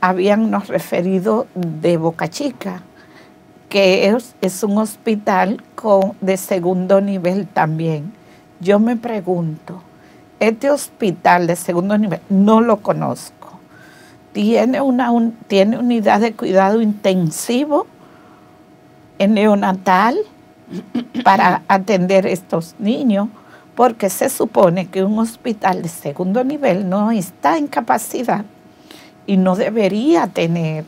D: Habíannos referido de Boca Chica, que es un hospital de segundo nivel también. Yo me pregunto, este hospital de segundo nivel, no lo conozco, ¿tiene unidad de cuidado intensivo en neonatal para atender a estos niños? Porque se supone que un hospital de segundo nivel no está en capacidad y no debería tener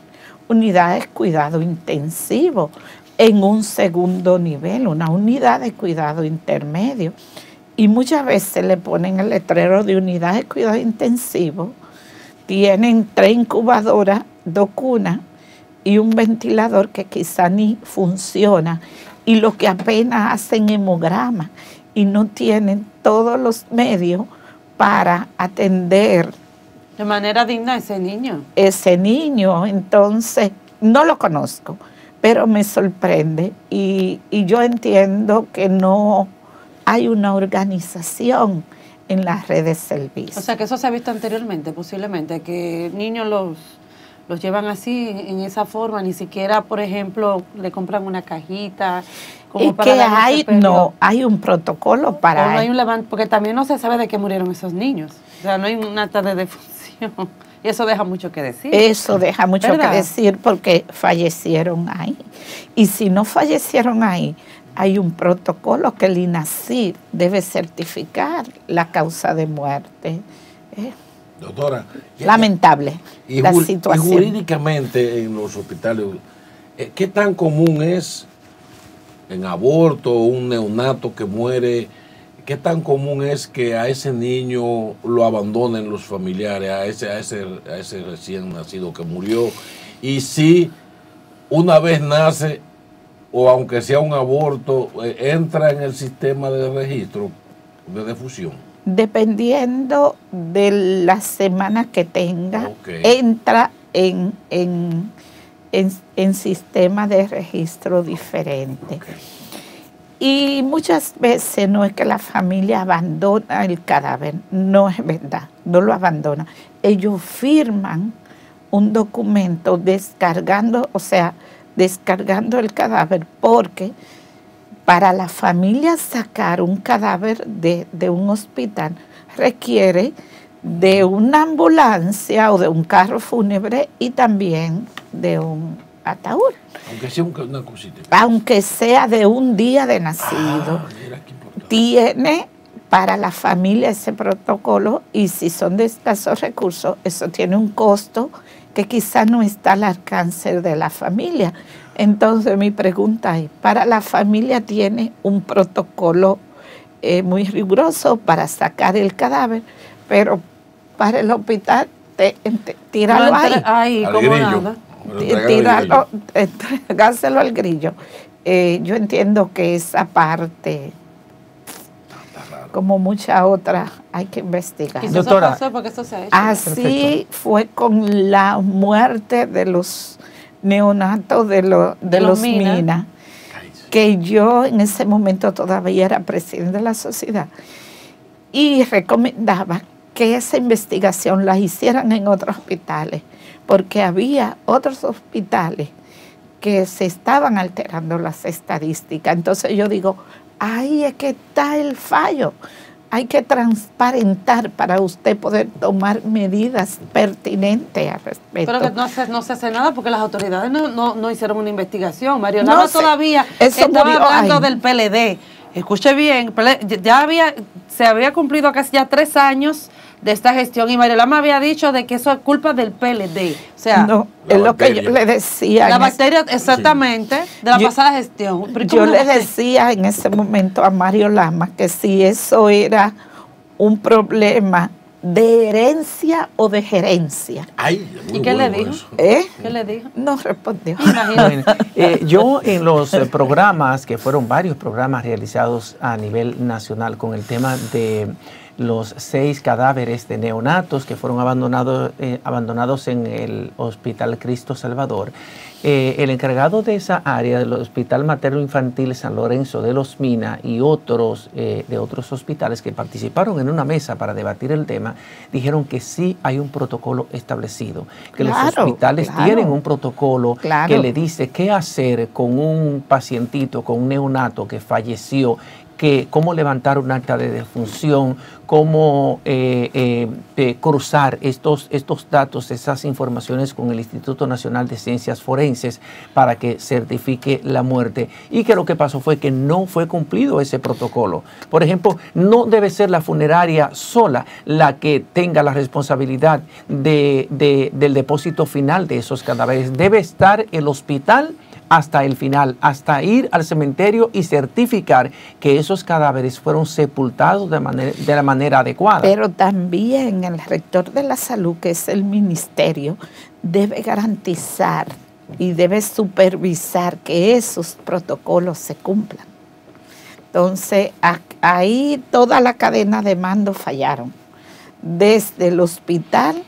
D: unidades de cuidado intensivo en un segundo nivel, una unidad de cuidado intermedio. Y muchas veces le ponen el letrero de unidad de cuidado intensivo, tienen 3 incubadoras, 2 cunas y un ventilador que quizá ni funciona, y lo que apenas hacen hemograma, y no tienen todos los medios para atender
B: de manera digna ese niño.
D: Ese niño, entonces, no lo conozco, pero me sorprende y yo entiendo que no hay una organización en las redes de servicio.
B: O sea, que eso se ha visto anteriormente, posiblemente, que niños los llevan así, en esa forma, ni siquiera, por ejemplo, le compran una cajita. Como
D: y
B: para
D: que hay un protocolo para...
B: No hay porque también no se sabe de qué murieron esos niños. O sea, no hay un acta de defunción. Y eso deja mucho que decir.
D: Eso deja mucho
B: ¿verdad?
D: que decir porque fallecieron ahí. Y si no fallecieron ahí, hay un protocolo que el INACID debe certificar la causa de muerte.
C: Doctora,
D: lamentable la situación.
C: Y jurídicamente en los hospitales, ¿qué tan común es en aborto un neonato que muere? ¿Qué tan común es que a ese niño lo abandonen los familiares, a ese recién nacido que murió? Y si una vez nace, o aunque sea un aborto, entra en el sistema de registro de defunción.
D: Dependiendo de la semana que tenga, entra en sistema de registro diferente. Y muchas veces no es que la familia abandona el cadáver, no es verdad, no lo abandona. Ellos firman un documento descargando el cadáver, porque para la familia sacar un cadáver de un hospital requiere de una ambulancia o de un carro fúnebre y también de un ataúd.
C: Aunque sea una cosita.
D: Aunque sea de un día de nacido.
C: Mira qué importante.
D: Tiene para la familia ese protocolo, y si son de escasos recursos, eso tiene un costo que quizás no está al alcance de la familia. Entonces mi pregunta es, para la familia tiene un protocolo muy riguroso para sacar el cadáver, pero para el hospital tíralo ahí.
C: Al
B: como
C: grillo.
B: nada.
D: Tíralo, entregárselo al grillo. Yo entiendo que esa parte, como muchas otras, hay que investigar.
B: Quizás
A: Doctora,
B: eso pasó porque eso se ha hecho.
D: Así fue con la muerte de los neonatos de los Mina, que yo en ese momento todavía era presidente de la sociedad y recomendaba que esa investigación la hicieran en otros hospitales, porque había otros hospitales que se estaban alterando las estadísticas. Entonces yo digo, ahí es que está el fallo. Hay que transparentar para usted poder tomar medidas pertinentes al respecto.
B: Pero que no se hace nada porque las autoridades no hicieron una investigación. Mario Lama todavía
D: eso
B: estaba hablando
D: ahí.
B: del PLD. Escuche bien, se había cumplido casi ya 3 años de esta gestión y Mario Lama había dicho de que eso es culpa del PLD. O sea,
D: no, es lo que yo le decía.
B: La bacteria, exactamente, de la pasada gestión.
D: Yo le decía en ese momento a Mario Lama que si eso era un problema de herencia o de gerencia.
C: Ay,
B: ¿Y qué le dijo? ¿Qué le dijo?
D: No respondió.
B: Imagínate.
A: Yo en los programas, que fueron varios programas realizados a nivel nacional con el tema de los 6 cadáveres de neonatos que fueron abandonados en el Hospital Cristo Salvador, el encargado de esa área del Hospital Materno Infantil San Lorenzo de los Mina y otros de otros hospitales que participaron en una mesa para debatir el tema, dijeron que sí hay un protocolo establecido, que los hospitales tienen un protocolo que le dice qué hacer con un pacientito, con un neonato que falleció, cómo levantar un acta de defunción, cómo cruzar estos datos, esas informaciones con el Instituto Nacional de Ciencias Forenses para que certifique la muerte. Y que lo que pasó fue que no fue cumplido ese protocolo. Por ejemplo, no debe ser la funeraria sola la que tenga la responsabilidad del depósito final de esos cadáveres. Debe estar el hospital hasta el final, hasta ir al cementerio y certificar que esos cadáveres fueron sepultados de la manera adecuada.
D: Pero también el rector de la salud, que es el ministerio, debe garantizar y debe supervisar que esos protocolos se cumplan. Entonces, ahí toda la cadena de mando fallaron. Desde el hospital,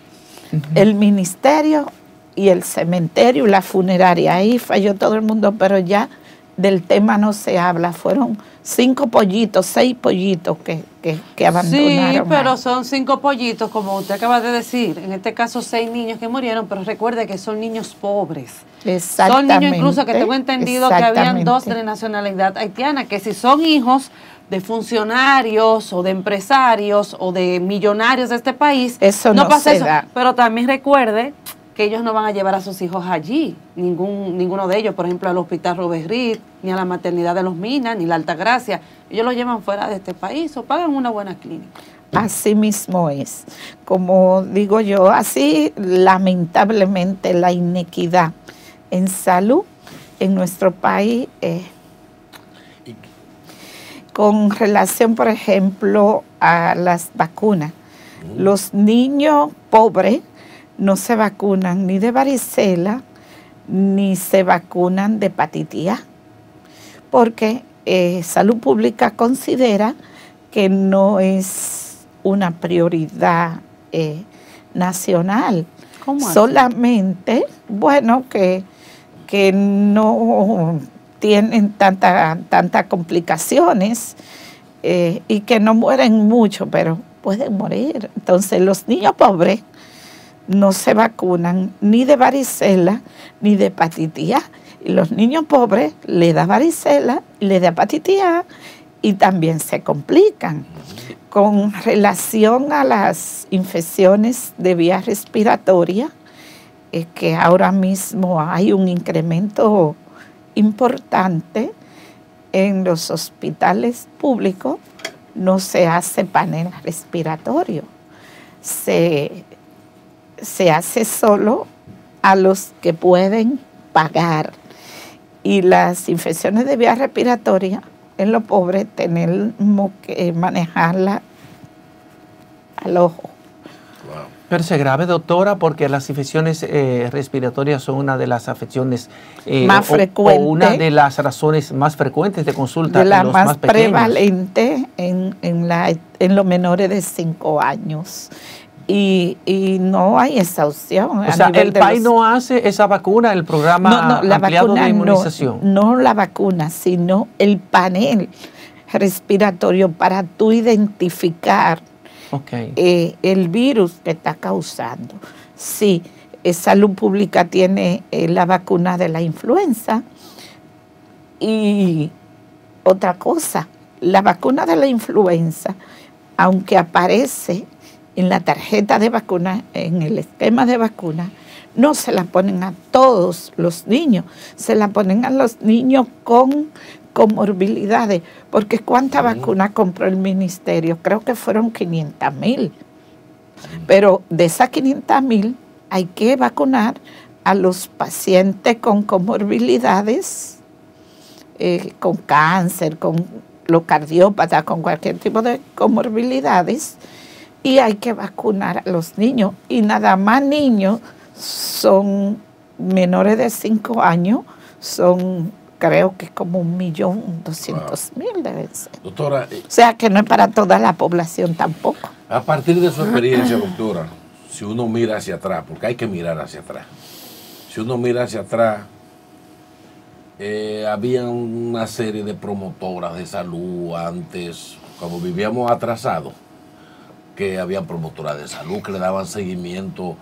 D: el ministerio y el cementerio y la funeraria. Ahí falló todo el mundo, pero ya del tema no se habla. Fueron 5 pollitos, 6 pollitos que abandonaron.
B: Sí, pero son 5 pollitos, como usted acaba de decir. En este caso, 6 niños que murieron, pero recuerde que son niños pobres.
D: Exactamente.
B: Son niños incluso que tengo entendido que habían 2 de nacionalidad haitiana, que si son hijos de funcionarios o de empresarios o de millonarios de este país,
D: eso no
B: pasa
D: se
B: eso.
D: da.
B: Pero también recuerde que ellos no van a llevar a sus hijos allí, ninguno de ellos, por ejemplo, al Hospital Robert Reed, ni a la maternidad de los Minas, ni la Altagracia. Ellos los llevan fuera de este país o pagan una buena clínica.
D: Así mismo es. Como digo yo, así lamentablemente la inequidad en salud en nuestro país con relación, por ejemplo, a las vacunas. Los niños pobres no se vacunan ni de varicela, ni se vacunan de hepatitis A, porque Salud Pública considera que no es una prioridad nacional.
B: ¿Cómo así?
D: Solamente, bueno, que no tienen tantas complicaciones y que no mueren mucho, pero pueden morir. Entonces los niños pobres no se vacunan ni de varicela ni de hepatitis A. Y los niños pobres le da varicela, le da hepatitis A y también se complican. Con relación a las infecciones de vía respiratoria, que ahora mismo hay un incremento importante en los hospitales públicos, no se hace panel respiratorio. Se hace solo a los que pueden pagar. Y las infecciones de vía respiratoria, en lo pobre, tenemos que manejarla al ojo.
C: Wow.
A: Pero es grave, doctora, porque las infecciones respiratorias son una de las afecciones
D: más frecuentes.
A: O una de las razones más frecuentes de consulta
D: de la
A: en los
D: más
A: más pequeños.
D: prevalente en los menores de 5 años. Y no hay esa opción.
A: O sea, el PAI no hace esa vacuna, el programa ampliado de inmunización.
D: No la vacuna, sino el panel respiratorio para tú identificar el virus que está causando. Sí, Salud Pública tiene la vacuna de la influenza. Y otra cosa, la vacuna de la influenza, aunque aparece en la tarjeta de vacuna, en el esquema de vacuna, no se la ponen a todos los niños, se la ponen a los niños con comorbilidades, porque ¿cuánta vacuna compró el ministerio? Creo que fueron 500,000, pero de esas 500,000 hay que vacunar a los pacientes con comorbilidades, con cáncer, con los cardiópatas, con cualquier tipo de comorbilidades, y hay que vacunar a los niños. Y nada más niños son menores de 5 años, son creo que como 1.200.000 deben ser.
C: Doctora,
D: o sea que no es para toda la población tampoco.
C: A partir de su experiencia, doctora, si uno mira hacia atrás, porque hay que mirar hacia atrás, si uno mira hacia atrás, había una serie de promotoras de salud antes, cuando vivíamos atrasados, que había promotoras de salud que le daban seguimiento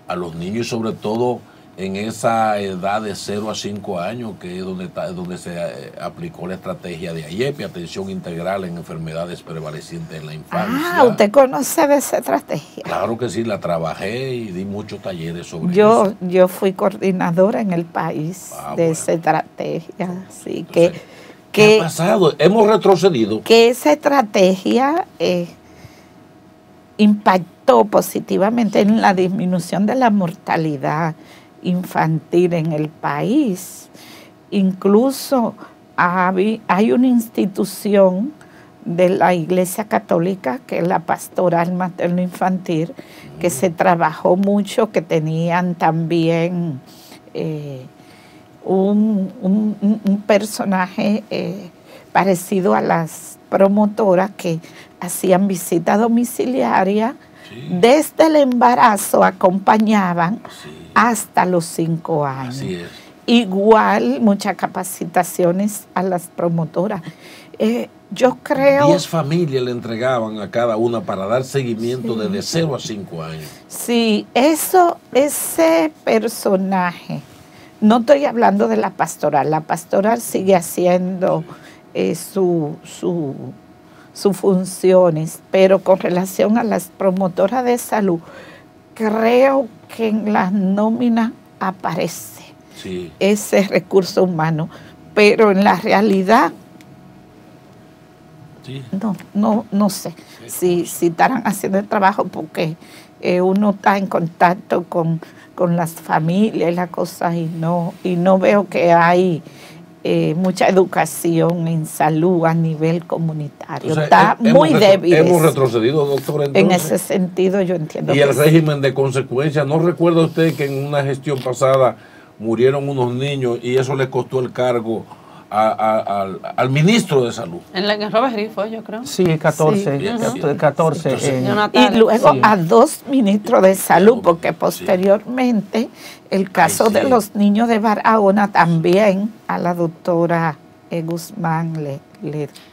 C: a los niños y sobre todo en esa edad de 0 a 5 años, que es donde se aplicó la estrategia de AIEPI, atención integral en enfermedades prevalecientes en la infancia.
D: Ah, ¿usted conoce de esa estrategia?
C: Claro que sí, la trabajé y di muchos talleres sobre eso.
D: Yo fui coordinadora en el país de esa estrategia. Así
C: entonces, ¿qué ha pasado? Hemos retrocedido.
D: Que esa estrategia impactó positivamente en la disminución de la mortalidad infantil en el país. Incluso hay una institución de la Iglesia Católica, que es la Pastoral Materno Infantil, que se trabajó mucho, que tenían también un personaje parecido a las promotoras que hacían visita domiciliaria, desde el embarazo acompañaban hasta los 5 años.
C: Así es.
D: Igual muchas capacitaciones a las promotoras. Yo creo...
C: 10 familias le entregaban a cada una para dar seguimiento desde 0 a 5 años.
D: Sí, ese personaje, no estoy hablando de la pastoral sigue haciendo sus funciones, pero con relación a las promotoras de salud, creo que en las nóminas aparece ese recurso humano, pero en la realidad no sé si estarán haciendo el trabajo, porque uno está en contacto con las familias y las cosas y no veo que hay mucha educación en salud a nivel comunitario. O sea, está muy débil.
C: Hemos retrocedido, doctor.
D: En ese sentido yo entiendo.
C: Y el régimen de consecuencias, ¿no recuerda usted que en una gestión pasada murieron unos niños y eso le costó el cargo al ministro de Salud?
B: En Robert Reed fue, yo creo.
A: Sí, 14.
C: Sí.
A: 14
C: Entonces,
D: y luego a 2 ministros de salud, porque posteriormente el caso de los niños de Barahona también a la doctora Guzmán le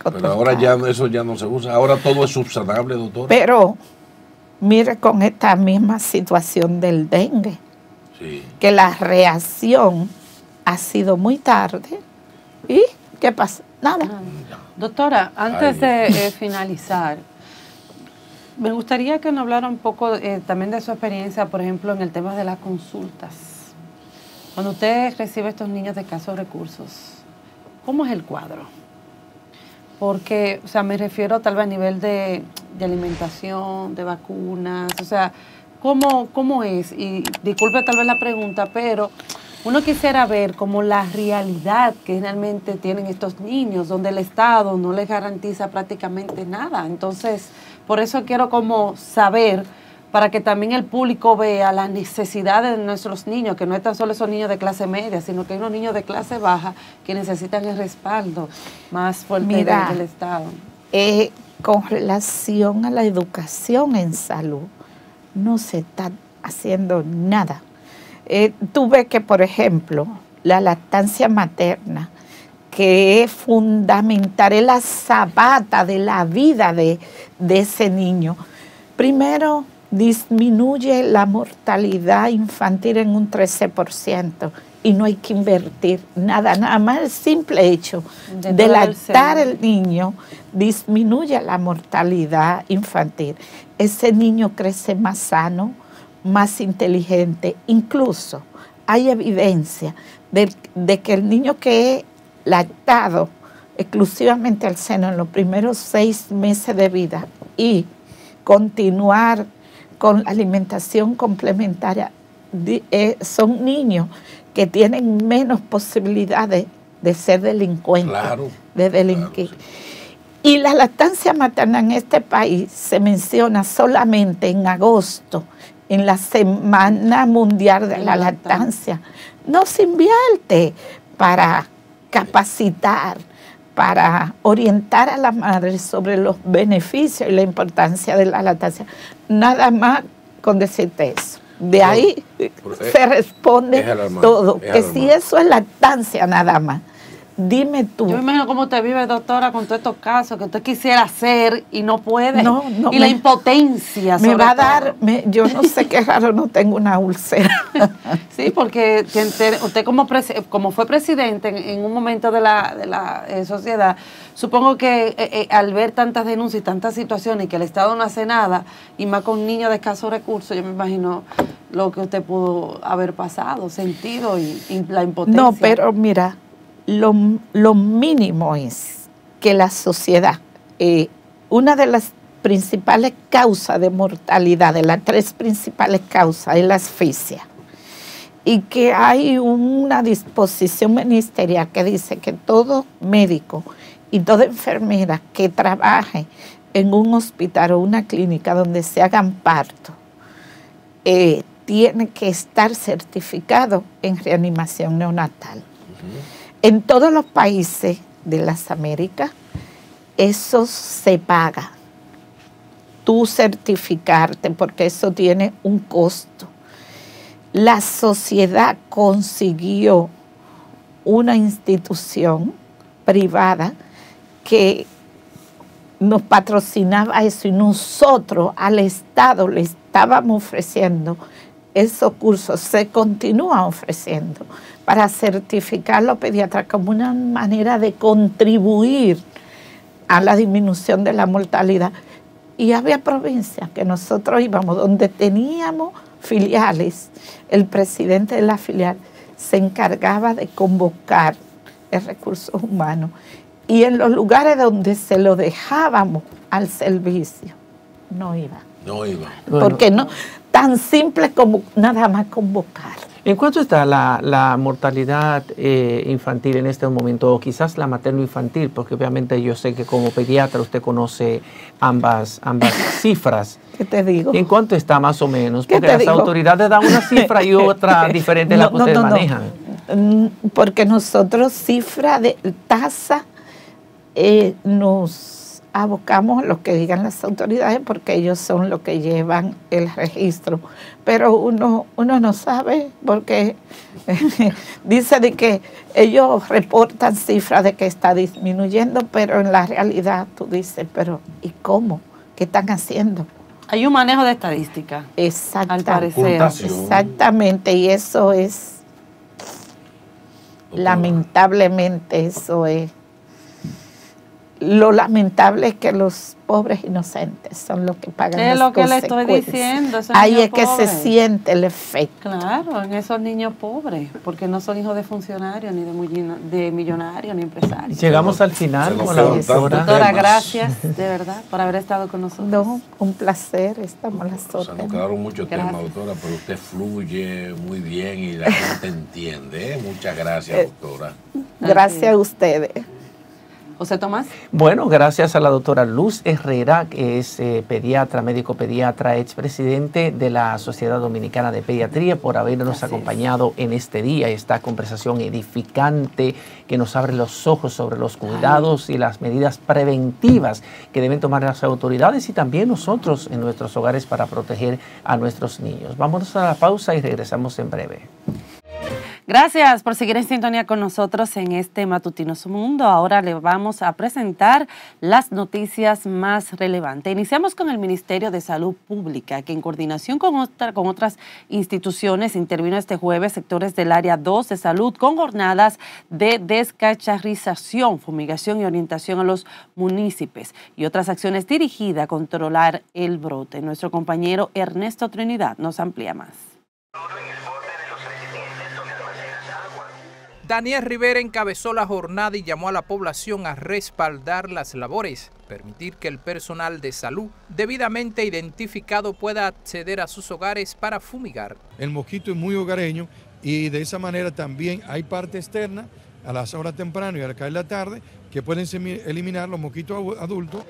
C: pero ahora ya eso ya no se usa, ahora todo es subsanable, doctor.
D: Pero mire, con esta misma situación del dengue, que la reacción ha sido muy tarde. ¿Y qué pasa? Nada.
B: Doctora, antes de finalizar, me gustaría que nos hablara un poco también de su experiencia, por ejemplo, en el tema de las consultas. Cuando usted recibe a estos niños de escasos recursos, ¿cómo es el cuadro? Porque, o sea, me refiero tal vez a nivel de alimentación, de vacunas, o sea, ¿cómo es? Y disculpe tal vez la pregunta, pero uno quisiera ver como la realidad que realmente tienen estos niños, donde el Estado no les garantiza prácticamente nada. Entonces, por eso quiero como saber, para que también el público vea las necesidades de nuestros niños, que no es tan solo esos niños de clase media, sino que hay unos niños de clase baja que necesitan el respaldo más fuerte del Estado.
D: Con relación a la educación en salud, no se está haciendo nada. Tú ves que, por ejemplo, la lactancia materna, que es fundamental, es la zapata de la vida de ese niño. Primero, disminuye la mortalidad infantil en un 13% y no hay que invertir nada más el simple hecho de lactar el niño disminuye la mortalidad infantil. Ese niño crece más sano, más inteligente. Incluso hay evidencia de que el niño que es lactado exclusivamente al seno en los primeros 6 meses de vida y continuar con la alimentación complementaria, son niños que tienen menos posibilidades de ser delincuentes, de delinquir. Claro, sí. Y la lactancia materna en este país se menciona solamente en agosto, en la Semana Mundial de la Lactancia. No se invierte para capacitar, para orientar a las madres sobre los beneficios y la importancia de la lactancia. Nada más con decirte eso. De ahí se responde todo. Que si eso es lactancia nada más, dime tú.
B: Yo me imagino cómo usted vive, doctora, con todos estos casos que usted quisiera hacer y no puede. Y la impotencia.
D: Me va a dar, yo no sé qué raro, no tengo una úlcera.
B: Sí, porque usted como fue presidente en un momento de la sociedad, supongo que al ver tantas denuncias y tantas situaciones y que el Estado no hace nada, y más con niños de escasos recursos, yo me imagino lo que usted pudo haber pasado, sentido y la impotencia.
D: No, pero mira, lo mínimo es que la sociedad, una de las principales causas de mortalidad, de las 3 principales causas, es la asfixia. Y que hay una disposición ministerial que dice que todo médico y toda enfermera que trabaje en un hospital o una clínica donde se hagan partos, tiene que estar certificado en reanimación neonatal. En todos los países de las Américas, eso se paga. Tú certificarte, porque eso tiene un costo. La sociedad consiguió una institución privada que nos patrocinaba eso y nosotros al Estado le estábamos ofreciendo esos cursos, se continúan ofreciendo para certificar a los pediatras como una manera de contribuir a la disminución de la mortalidad. Y había provincias que nosotros íbamos, donde teníamos filiales, el presidente de la filial se encargaba de convocar el recursos humanos y en los lugares donde se lo dejábamos al servicio, no iba.
C: No iba.
D: Porque no, tan simple como nada más convocar.
A: ¿En cuánto está la mortalidad infantil en este momento? O quizás la materno-infantil, porque obviamente yo sé que como pediatra usted conoce ambas cifras.
D: ¿Qué te digo?
A: ¿En cuánto está más o menos? Porque las autoridades dan una cifra y otra diferente a la que ustedes manejan.
D: Porque nosotros cifra de tasa nos abocamos a lo que digan las autoridades porque ellos son los que llevan el registro. Pero uno no sabe porque dice de que ellos reportan cifras de que está disminuyendo, pero en la realidad tú dices, pero ¿y cómo? ¿Qué están haciendo?
B: Hay un manejo de estadística.
D: Exactamente.
B: Al parecer.
D: Exactamente, y eso es, lamentablemente, eso es lo lamentable es que los pobres inocentes son los que pagan las consecuencias.
B: Es lo que le estoy diciendo.
D: Ahí es que se siente el efecto.
B: Claro, en esos niños pobres, porque no son hijos de funcionarios, ni de millonarios, ni empresarios.
A: Llegamos al final con la doctora.
B: Doctora, gracias de verdad por haber estado con nosotros.
D: No, un placer, estamos las
C: O sea, nos quedaron muchos temas, doctora, pero usted fluye muy bien y la gente entiende. Muchas gracias, doctora.
D: Gracias a ustedes.
B: José Tomás.
A: Bueno, gracias a la doctora Luz Herrera, que es pediatra, médico pediatra, expresidente de la Sociedad Dominicana de Pediatría, por habernos acompañado en este día, esta conversación edificante que nos abre los ojos sobre los cuidados y las medidas preventivas que deben tomar las autoridades y también nosotros en nuestros hogares para proteger a nuestros niños. Vámonos a la pausa y regresamos en breve.
B: Gracias por seguir en sintonía con nosotros en este Matutino Su Mundo. Ahora le vamos a presentar las noticias más relevantes. Iniciamos con el Ministerio de Salud Pública, que en coordinación con otras instituciones intervino este jueves sectores del área 2 de salud con jornadas de descacharrización, fumigación y orientación a los municipios y otras acciones dirigidas a controlar el brote. Nuestro compañero Ernesto Trinidad nos amplía más.
E: Daniel Rivera encabezó la jornada y llamó a la población a respaldar las labores, permitir que el personal de salud debidamente identificado pueda acceder a sus hogares para fumigar.
F: El mosquito es muy hogareño y de esa manera también hay parte externa a las horas tempranas y al caer la tarde que pueden eliminar los mosquitos adultos.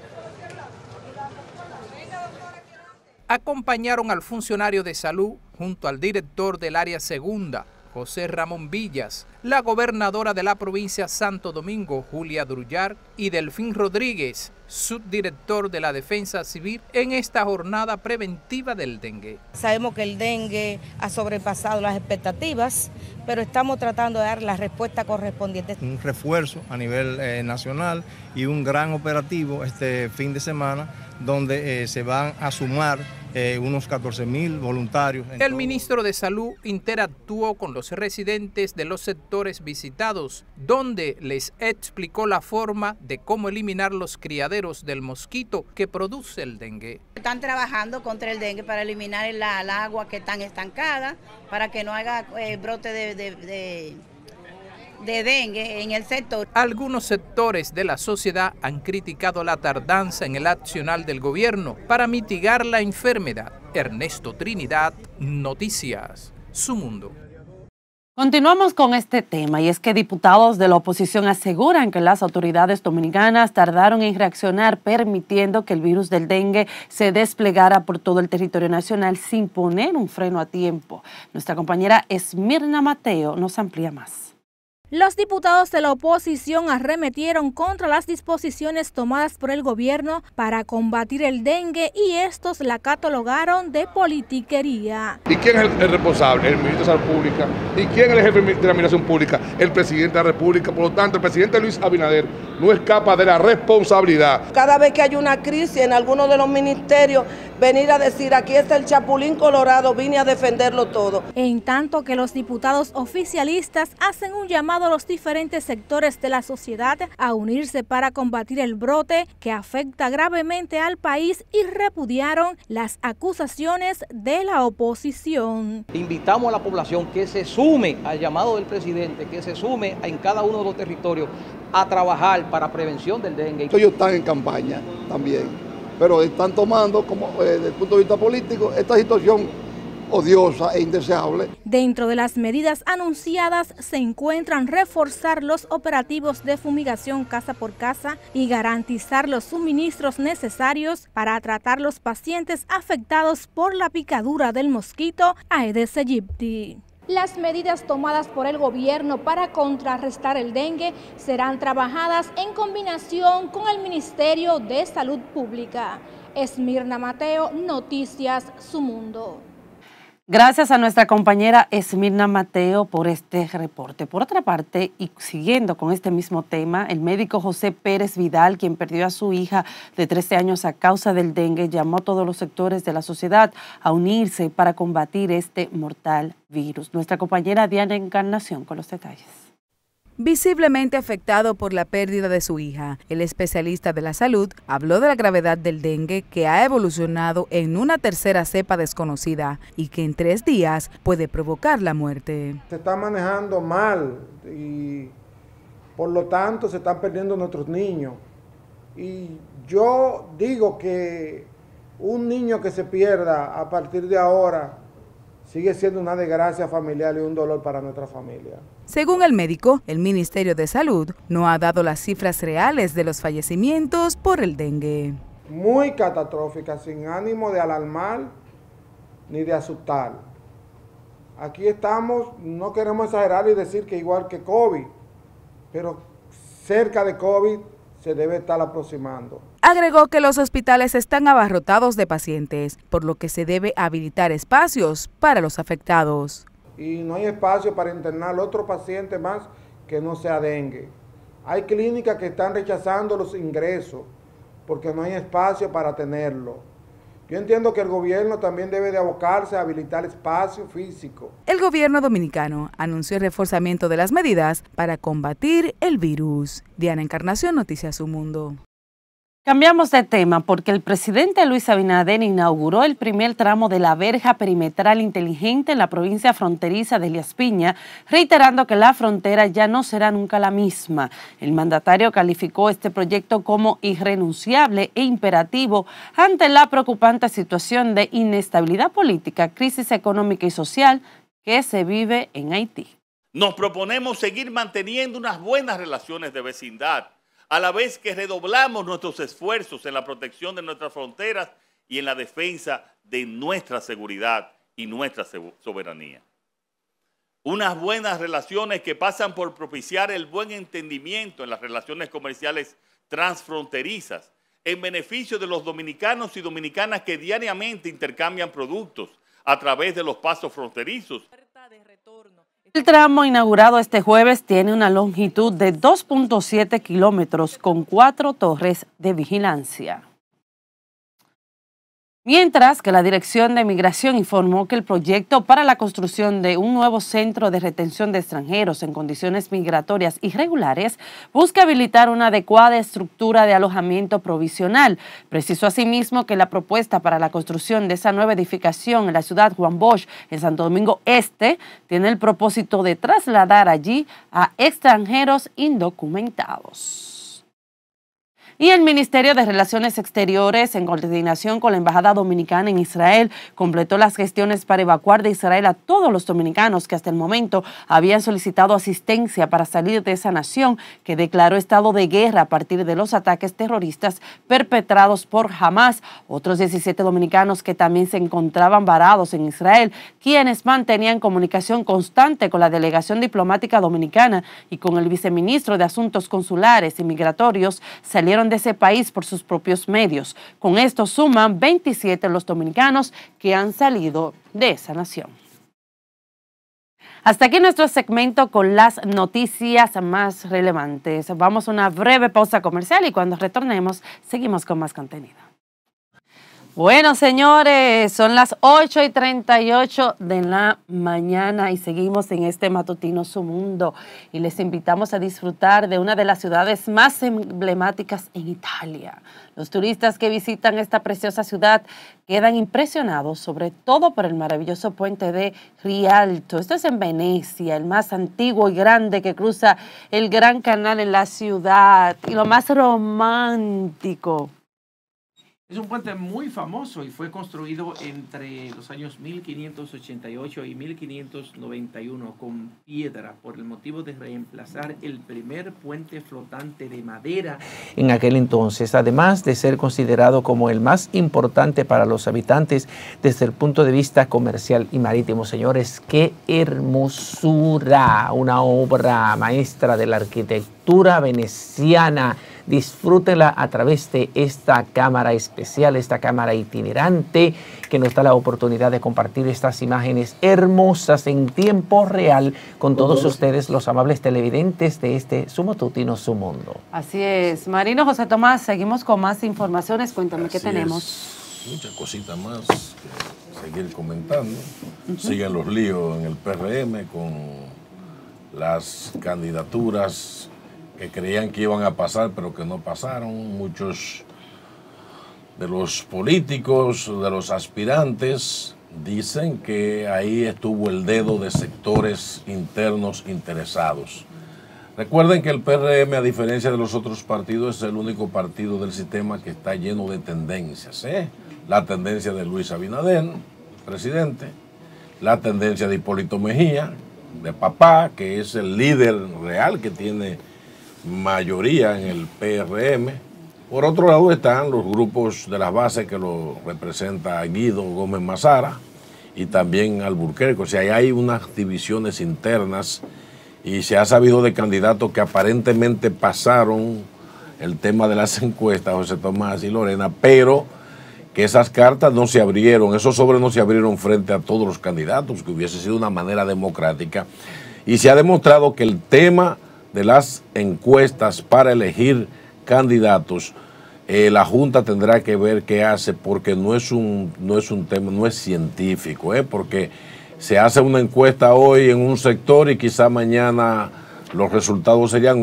E: Acompañaron al funcionario de salud junto al director del área segunda, José Ramón Villas, la gobernadora de la provincia Santo Domingo, Julia Drullar, y Delfín Rodríguez, subdirector de la Defensa Civil, en esta jornada preventiva del dengue.
G: Sabemos que el dengue ha sobrepasado las expectativas, pero estamos tratando de dar la respuesta correspondiente.
H: Un refuerzo a nivel nacional y un gran operativo este fin de semana, donde se van a sumar unos 14.000 voluntarios.
E: El ministro de Salud interactuó con los residentes de los sectores visitados, donde les explicó la forma de cómo eliminar los criaderos del mosquito que produce el dengue.
G: Están trabajando contra el dengue para eliminar el agua que están estancada, para que no haga brote de dengue en el sector.
E: Algunos sectores de la sociedad han criticado la tardanza en el accionar del gobierno para mitigar la enfermedad. Ernesto Trinidad, Noticias, Su Mundo.
B: Continuamos con este tema y es que diputados de la oposición aseguran que las autoridades dominicanas tardaron en reaccionar, permitiendo que el virus del dengue se desplegara por todo el territorio nacional sin poner un freno a tiempo. Nuestra compañera Esmirna Mateo nos amplía más.
I: Los diputados de la oposición arremetieron contra las disposiciones tomadas por el gobierno para combatir el dengue y estos la catalogaron de politiquería.
J: ¿Y quién es el responsable? El ministro de Salud Pública. ¿Y quién es el jefe de la Administración Pública? El presidente de la República. Por lo tanto, el presidente Luis Abinader no escapa de la responsabilidad.
K: Cada vez que hay una crisis en alguno de los ministerios, venir a decir aquí está el Chapulín Colorado, vine a defenderlo todo.
I: En tanto que los diputados oficialistas hacen un llamado a los diferentes sectores de la sociedad a unirse para combatir el brote que afecta gravemente al país y repudiaron las acusaciones de la oposición.
L: Invitamos a la población que se sume al llamado del presidente, que se sume en cada uno de los territorios a trabajar para prevención del dengue.
M: Ellos están en campaña también, pero están tomando como desde el punto de vista político esta situación odiosa e indeseable.
I: Dentro de las medidas anunciadas se encuentran reforzar los operativos de fumigación casa por casa y garantizar los suministros necesarios para tratar los pacientes afectados por la picadura del mosquito Aedes aegypti. Las medidas tomadas por el gobierno para contrarrestar el dengue serán trabajadas en combinación con el Ministerio de Salud Pública. Esmirna Mateo, Noticias Su Mundo.
B: Gracias a nuestra compañera Esmirna Mateo por este reporte. Por otra parte, y siguiendo con este mismo tema, el médico José Pérez Vidal, quien perdió a su hija de 13 años a causa del dengue, llamó a todos los sectores de la sociedad a unirse para combatir este mortal virus. Nuestra compañera Diana Encarnación con los detalles.
N: visiblemente afectado por la pérdida de su hija. El especialista de la salud habló de la gravedad del dengue, que ha evolucionado en una tercera cepa desconocida y que en 3 días puede provocar la muerte.
O: Se está manejando mal y por lo tanto se están perdiendo nuestros niños. Y yo digo que un niño que se pierda a partir de ahora sigue siendo una desgracia familiar y un dolor para nuestra familia.
N: Según el médico, el Ministerio de Salud no ha dado las cifras reales de los fallecimientos por el dengue.
O: Muy catastrófica, sin ánimo de alarmar ni de asustar. Aquí estamos, no queremos exagerar y decir que igual que COVID, pero cerca de COVID se debe estar aproximando.
N: Agregó que los hospitales están abarrotados de pacientes, por lo que se debe habilitar espacios para los afectados.
O: Y no hay espacio para internar otro paciente más que no sea dengue. Hay clínicas que están rechazando los ingresos porque no hay espacio para tenerlo. Yo entiendo que el gobierno también debe de abocarse a habilitar espacio físico.
N: El gobierno dominicano anunció el reforzamiento de las medidas para combatir el virus. Diana Encarnación, Noticias Su Mundo.
B: Cambiamos de tema porque el presidente Luis Abinader inauguró el primer tramo de la verja perimetral inteligente en la provincia fronteriza de Elías Piña, reiterando que la frontera ya no será nunca la misma. El mandatario calificó este proyecto como irrenunciable e imperativo ante la preocupante situación de inestabilidad política, crisis económica y social que se vive en Haití.
P: Nos proponemos seguir manteniendo unas buenas relaciones de vecindad, a la vez que redoblamos nuestros esfuerzos en la protección de nuestras fronteras y en la defensa de nuestra seguridad y nuestra soberanía. Unas buenas relaciones que pasan por propiciar el buen entendimiento en las relaciones comerciales transfronterizas, en beneficio de los dominicanos y dominicanas que diariamente intercambian productos a través de los pasos fronterizos.
B: El tramo inaugurado este jueves tiene una longitud de 2.7 kilómetros con 4 torres de vigilancia. Mientras que la Dirección de Migración informó que el proyecto para la construcción de un nuevo centro de retención de extranjeros en condiciones migratorias irregulares busca habilitar una adecuada estructura de alojamiento provisional. Precisó asimismo que la propuesta para la construcción de esa nueva edificación en la ciudad Juan Bosch, en Santo Domingo Este, tiene el propósito de trasladar allí a extranjeros indocumentados. Y el Ministerio de Relaciones Exteriores, en coordinación con la Embajada Dominicana en Israel, completó las gestiones para evacuar de Israel a todos los dominicanos que hasta el momento habían solicitado asistencia para salir de esa nación que declaró estado de guerra a partir de los ataques terroristas perpetrados por Hamas. Otros 17 dominicanos que también se encontraban varados en Israel, quienes mantenían comunicación constante con la delegación diplomática dominicana y con el viceministro de Asuntos Consulares y Migratorios, salieron de ese país por sus propios medios. Con esto suman 27 los dominicanos que han salido de esa nación. Hasta aquí nuestro segmento con las noticias más relevantes. Vamos a una breve pausa comercial y cuando retornemos seguimos con más contenido. Bueno, señores, son las 8:38 de la mañana y seguimos en este matutino Su Mundo y les invitamos a disfrutar de una de las ciudades más emblemáticas en Italia. Los turistas que visitan esta preciosa ciudad quedan impresionados, sobre todo por el maravilloso puente de Rialto. Esto es en Venecia, el más antiguo y grande que cruza el Gran Canal en la ciudad y lo más romántico.
A: Es un puente muy famoso y fue construido entre los años 1588 y 1591 con piedra por el motivo de reemplazar el primer puente flotante de madera en aquel entonces, además de ser considerado como el más importante para los habitantes desde el punto de vista comercial y marítimo. Señores, qué hermosura, una obra maestra de la arquitectura veneciana. Disfrútenla a través de esta cámara especial, esta cámara itinerante que nos da la oportunidad de compartir estas imágenes hermosas en tiempo real con todos ustedes, los amables televidentes de este Su Matutino Su Mundo.
B: Así es. Marino José Tomás, seguimos con más informaciones. Cuéntame qué tenemos.
C: Muchas cositas más que seguir comentando. Siguen los líos en el PRM con las candidaturas que creían que iban a pasar, pero que no pasaron. Muchos de los políticos, de los aspirantes, dicen que ahí estuvo el dedo de sectores internos interesados. Recuerden que el PRM, a diferencia de los otros partidos, es el único partido del sistema que está lleno de tendencias. La tendencia de Luis Abinader, presidente, la tendencia de Hipólito Mejía, de papá, que es el líder real que tiene mayoría en el PRM. Por otro lado están los grupos de las bases que lo representa Guido Gómez Mazara y también Alburquerque. O sea, hay unas divisiones internas y se ha sabido de candidatos que aparentemente pasaron el tema de las encuestas, José Tomás y Lorena, pero que esas cartas no se abrieron, esos sobres no se abrieron frente a todos los candidatos, que hubiese sido una manera democrática. Y se ha demostrado que el tema de las encuestas para elegir candidatos, la Junta tendrá que ver qué hace, porque no es un tema, no es científico, porque se hace una encuesta hoy en un sector y quizá mañana los resultados serían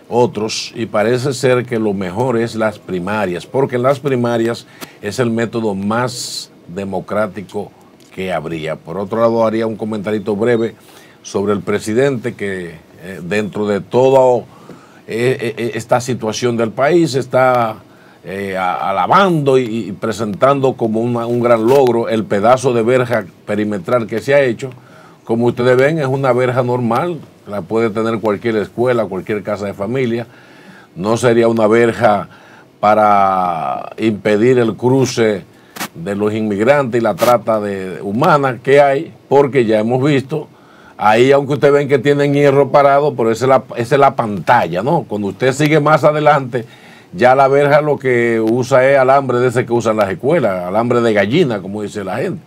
C: otros, y parece ser que lo mejor es las primarias, porque en las primarias es el método más democrático que habría. Por otro lado, haría un comentarito breve sobre el presidente que dentro de toda esta situación del país está alabando y presentando como un gran logro el pedazo de verja perimetral que se ha hecho. Como ustedes ven, es una verja normal, la puede tener cualquier escuela, cualquier casa de familia. No sería una verja para impedir el cruce de los inmigrantes y la trata humana que hay, porque ya hemos visto, ahí aunque ustedes ven que tienen hierro parado, pero esa es la pantalla, ¿no? Cuando usted sigue más adelante, ya la verja lo que usa es alambre de ese que usan las escuelas, alambre de gallina, como dice la gente.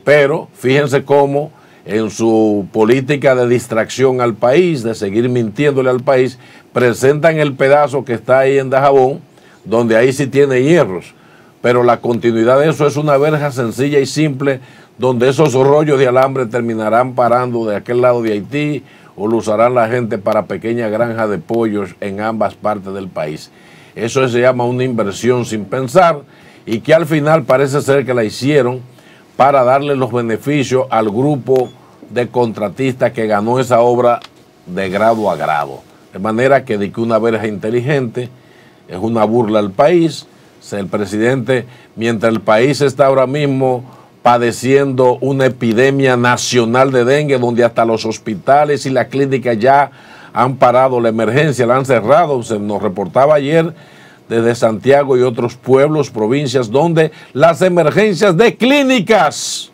C: Pero fíjense cómo en su política de distracción al país, de seguir mintiéndole al país, presentan el pedazo que está ahí en Dajabón, donde ahí sí tiene hierros. Pero la continuidad de eso es una verja sencilla y simple, donde esos rollos de alambre terminarán parando de aquel lado de Haití o lo usarán la gente para pequeñas granjas de pollos en ambas partes del país. Eso se llama una inversión sin pensar y que al final parece ser que la hicieron para darle los beneficios al grupo de contratistas que ganó esa obra de grado a grado. De manera que de que una verja inteligente es una burla al país. El presidente, mientras el país está ahora mismo padeciendo una epidemia nacional de dengue, donde hasta los hospitales y las clínicas ya han parado la emergencia, la han cerrado. Se nos reportaba ayer desde Santiago y otros pueblos, provincias, donde las emergencias de clínicas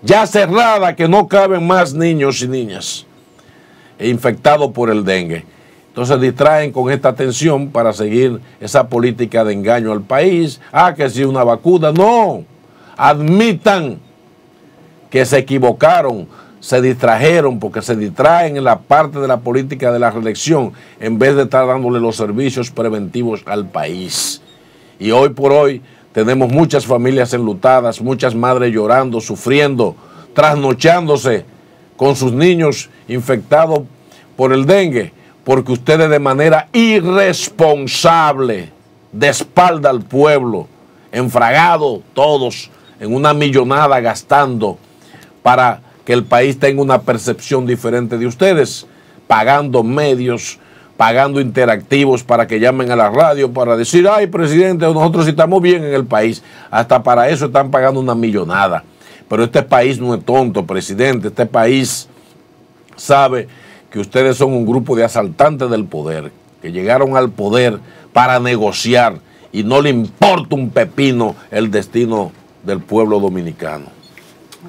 C: ya cerradas, que no caben más niños y niñas infectados por el dengue. Entonces distraen con esta atención para seguir esa política de engaño al país. Que si una vacuna, no. Admitan que se equivocaron, se distrajeron, porque se distraen en la parte de la política de la reelección en vez de estar dándole los servicios preventivos al país. Y hoy por hoy tenemos muchas familias enlutadas, muchas madres llorando, sufriendo, trasnochándose con sus niños infectados por el dengue, porque ustedes de manera irresponsable, de espalda al pueblo, enfragados todos en una millonada gastando para que el país tenga una percepción diferente de ustedes, pagando medios, pagando interactivos para que llamen a la radio para decir, ay, presidente, nosotros estamos bien en el país. Hasta para eso están pagando una millonada. Pero este país no es tonto, presidente. Este país sabe que ustedes son un grupo de asaltantes del poder, que llegaron al poder para negociar y no le importa un pepino el destino del pueblo dominicano.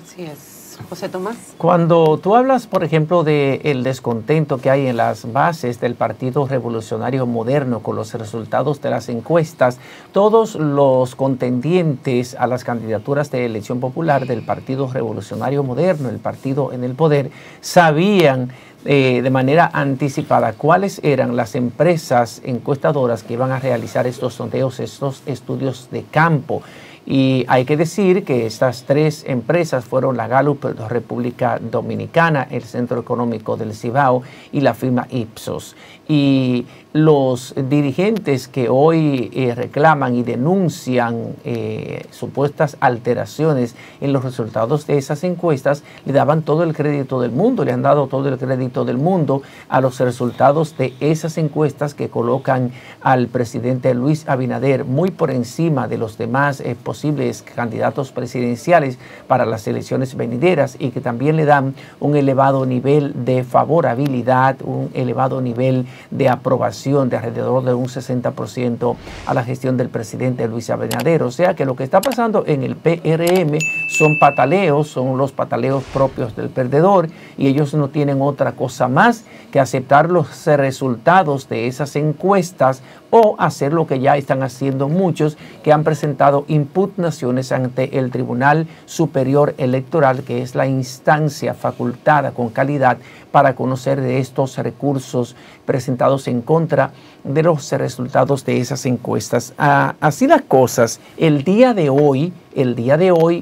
B: Así es. José Tomás.
A: Cuando tú hablas, por ejemplo, del descontento que hay en las bases del Partido Revolucionario Moderno con los resultados de las encuestas, todos los contendientes a las candidaturas de elección popular del Partido Revolucionario Moderno, el partido en el poder, sabían de manera anticipada cuáles eran las empresas encuestadoras que iban a realizar estos sondeos, estos estudios de campo. Y hay que decir que estas 3 empresas fueron la Gallup de República Dominicana, el Centro Económico del Cibao y la firma Ipsos. Y los dirigentes que hoy reclaman y denuncian supuestas alteraciones en los resultados de esas encuestas le daban todo el crédito del mundo, le han dado todo el crédito del mundo a los resultados de esas encuestas que colocan al presidente Luis Abinader muy por encima de los demás posibles candidatos presidenciales para las elecciones venideras, y que también le dan un elevado nivel de favorabilidad, un elevado nivel de aprobación de alrededor de un 60% a la gestión del presidente Luis Abinader. O sea que lo que está pasando en el PRM son pataleos, son los pataleos propios del perdedor, y ellos no tienen otra cosa más que aceptar los resultados de esas encuestas o hacer lo que ya están haciendo muchos que han presentado impugnaciones ante el Tribunal Superior Electoral, que es la instancia facultada con calidad para conocer de estos recursos presentados en contra de los resultados de esas encuestas. Así las cosas, el día de hoy,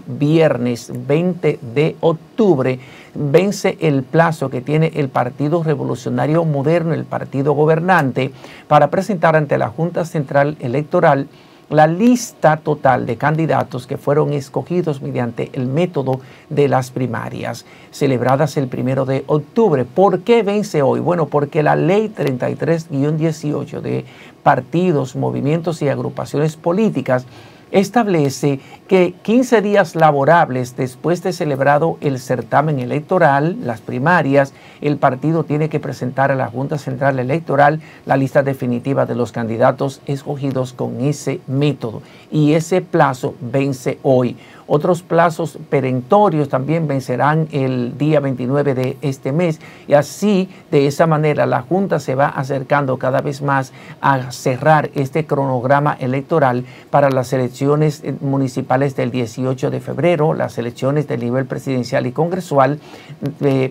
A: viernes 20 de octubre, vence el plazo que tiene el Partido Revolucionario Moderno, el partido gobernante, para presentar ante la Junta Central Electoral la lista total de candidatos que fueron escogidos mediante el método de las primarias, celebradas el 1 de octubre. ¿Por qué vence hoy? Bueno, porque la ley 33-18 de partidos, movimientos y agrupaciones políticas establece que 15 días laborables después de celebrado el certamen electoral, las primarias, el partido tiene que presentar a la Junta Central Electoral la lista definitiva de los candidatos escogidos con ese método, y ese plazo vence hoy. Otros plazos perentorios también vencerán el día 29 de este mes, y así, de esa manera, la Junta se va acercando cada vez más a cerrar este cronograma electoral para las elecciones municipales del 18 de febrero, las elecciones del nivel presidencial y congresual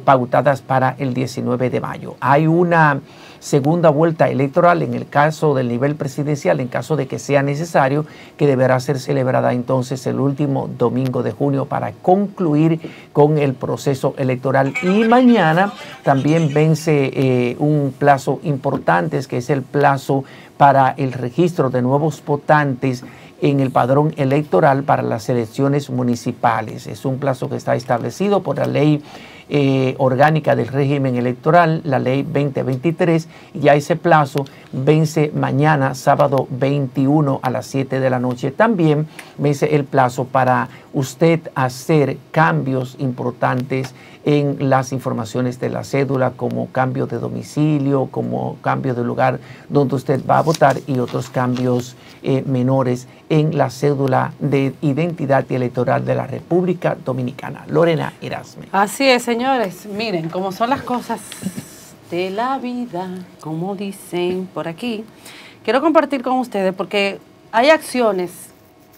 A: pautadas para el 19 de mayo. Hay una segunda vuelta electoral en el caso del nivel presidencial, en caso de que sea necesario, que deberá ser celebrada entonces el último domingo de junio para concluir con el proceso electoral. Y mañana también vence un plazo importante, que es el plazo para el registro de nuevos votantes en el padrón electoral para las elecciones municipales. Es un plazo que está establecido por la ley orgánica del régimen electoral, la ley 2023, y ya ese plazo vence mañana, sábado 21 a las 7 de la noche. También vence el plazo para usted hacer cambios importantes en las informaciones de la cédula, como cambio de domicilio, como cambio de lugar donde usted va a votar, y otros cambios menores en la cédula de identidad y electoral de la República Dominicana. Lorena Erasme.
B: Así es, señores. Miren cómo son las cosas de la vida, como dicen por aquí. Quiero compartir con ustedes porque hay acciones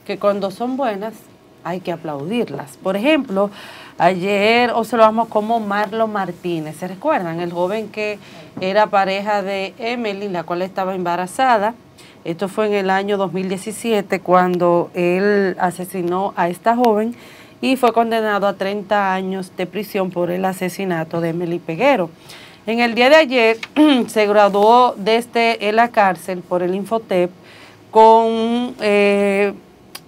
B: que cuando son buenas hay que aplaudirlas. Por ejemplo, ayer observamos cómo Marlon Martínez, ¿se recuerdan? El joven que era pareja de Emily, la cual estaba embarazada. Esto fue en el año 2017 cuando él asesinó a esta joven y fue condenado a 30 años de prisión por el asesinato de Emily Peguero. En el día de ayer se graduó desde la cárcel por el Infotep con...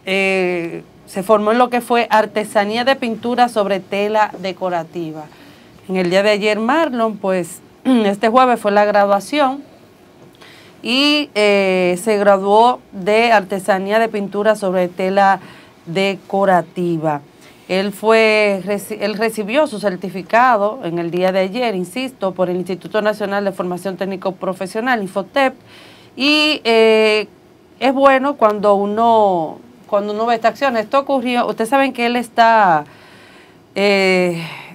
B: se formó en lo que fue artesanía de pintura sobre tela decorativa. En el día de ayer Marlon, pues este jueves fue la graduación y se graduó de artesanía de pintura sobre tela decorativa. Él recibió su certificado en el día de ayer, insisto, por el Instituto Nacional de Formación Técnico Profesional, Infotep, y es bueno cuando uno ve esta acción. Esto ocurrió, ustedes saben que él está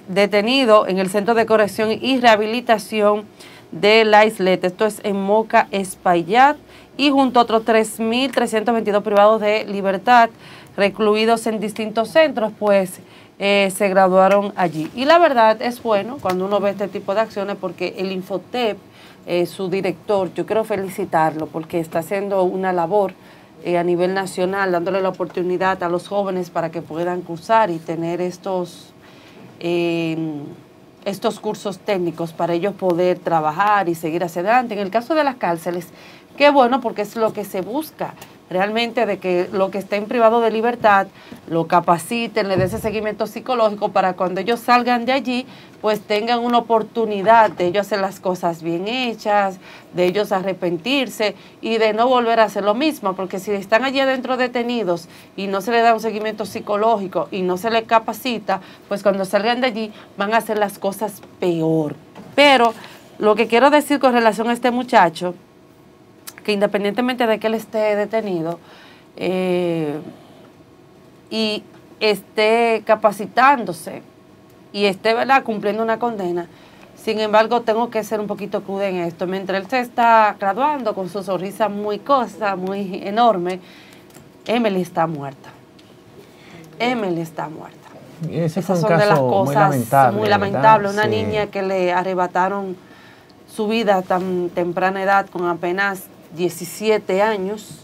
B: detenido en el Centro de Corrección y Rehabilitación de la Isleta, esto es en Moca, Espaillat, y junto a otros 3.322 privados de libertad recluidos en distintos centros, pues se graduaron allí. Y la verdad es bueno cuando uno ve este tipo de acciones, porque el Infotep, su director, yo quiero felicitarlo porque está haciendo una labor a nivel nacional, dándole la oportunidad a los jóvenes para que puedan cursar y tener estos cursos técnicos para ellos poder trabajar y seguir hacia adelante. En el caso de las cárceles, qué bueno, porque es lo que se busca realmente, de que lo que estén privado de libertad lo capaciten, le den ese seguimiento psicológico para cuando ellos salgan de allí, pues tengan una oportunidad de ellos hacer las cosas bien hechas, de ellos arrepentirse y de no volver a hacer lo mismo, porque si están allí adentro detenidos y no se les da un seguimiento psicológico y no se les capacita, pues cuando salgan de allí van a hacer las cosas peor. Pero lo que quiero decir con relación a este muchacho, que independientemente de que él esté detenido y esté capacitándose y esté, ¿verdad?, cumpliendo una condena, sin embargo tengo que ser un poquito cruda en esto. Mientras él se está graduando con su sonrisa muy enorme, Emily está muerta. Emily está muerta.
A: Ese fue
B: Esas
A: un
B: son de las
A: caso
B: cosas muy lamentables. Una
A: Sí.
B: niña que le arrebataron su vida a tan temprana edad, con apenas 17 años,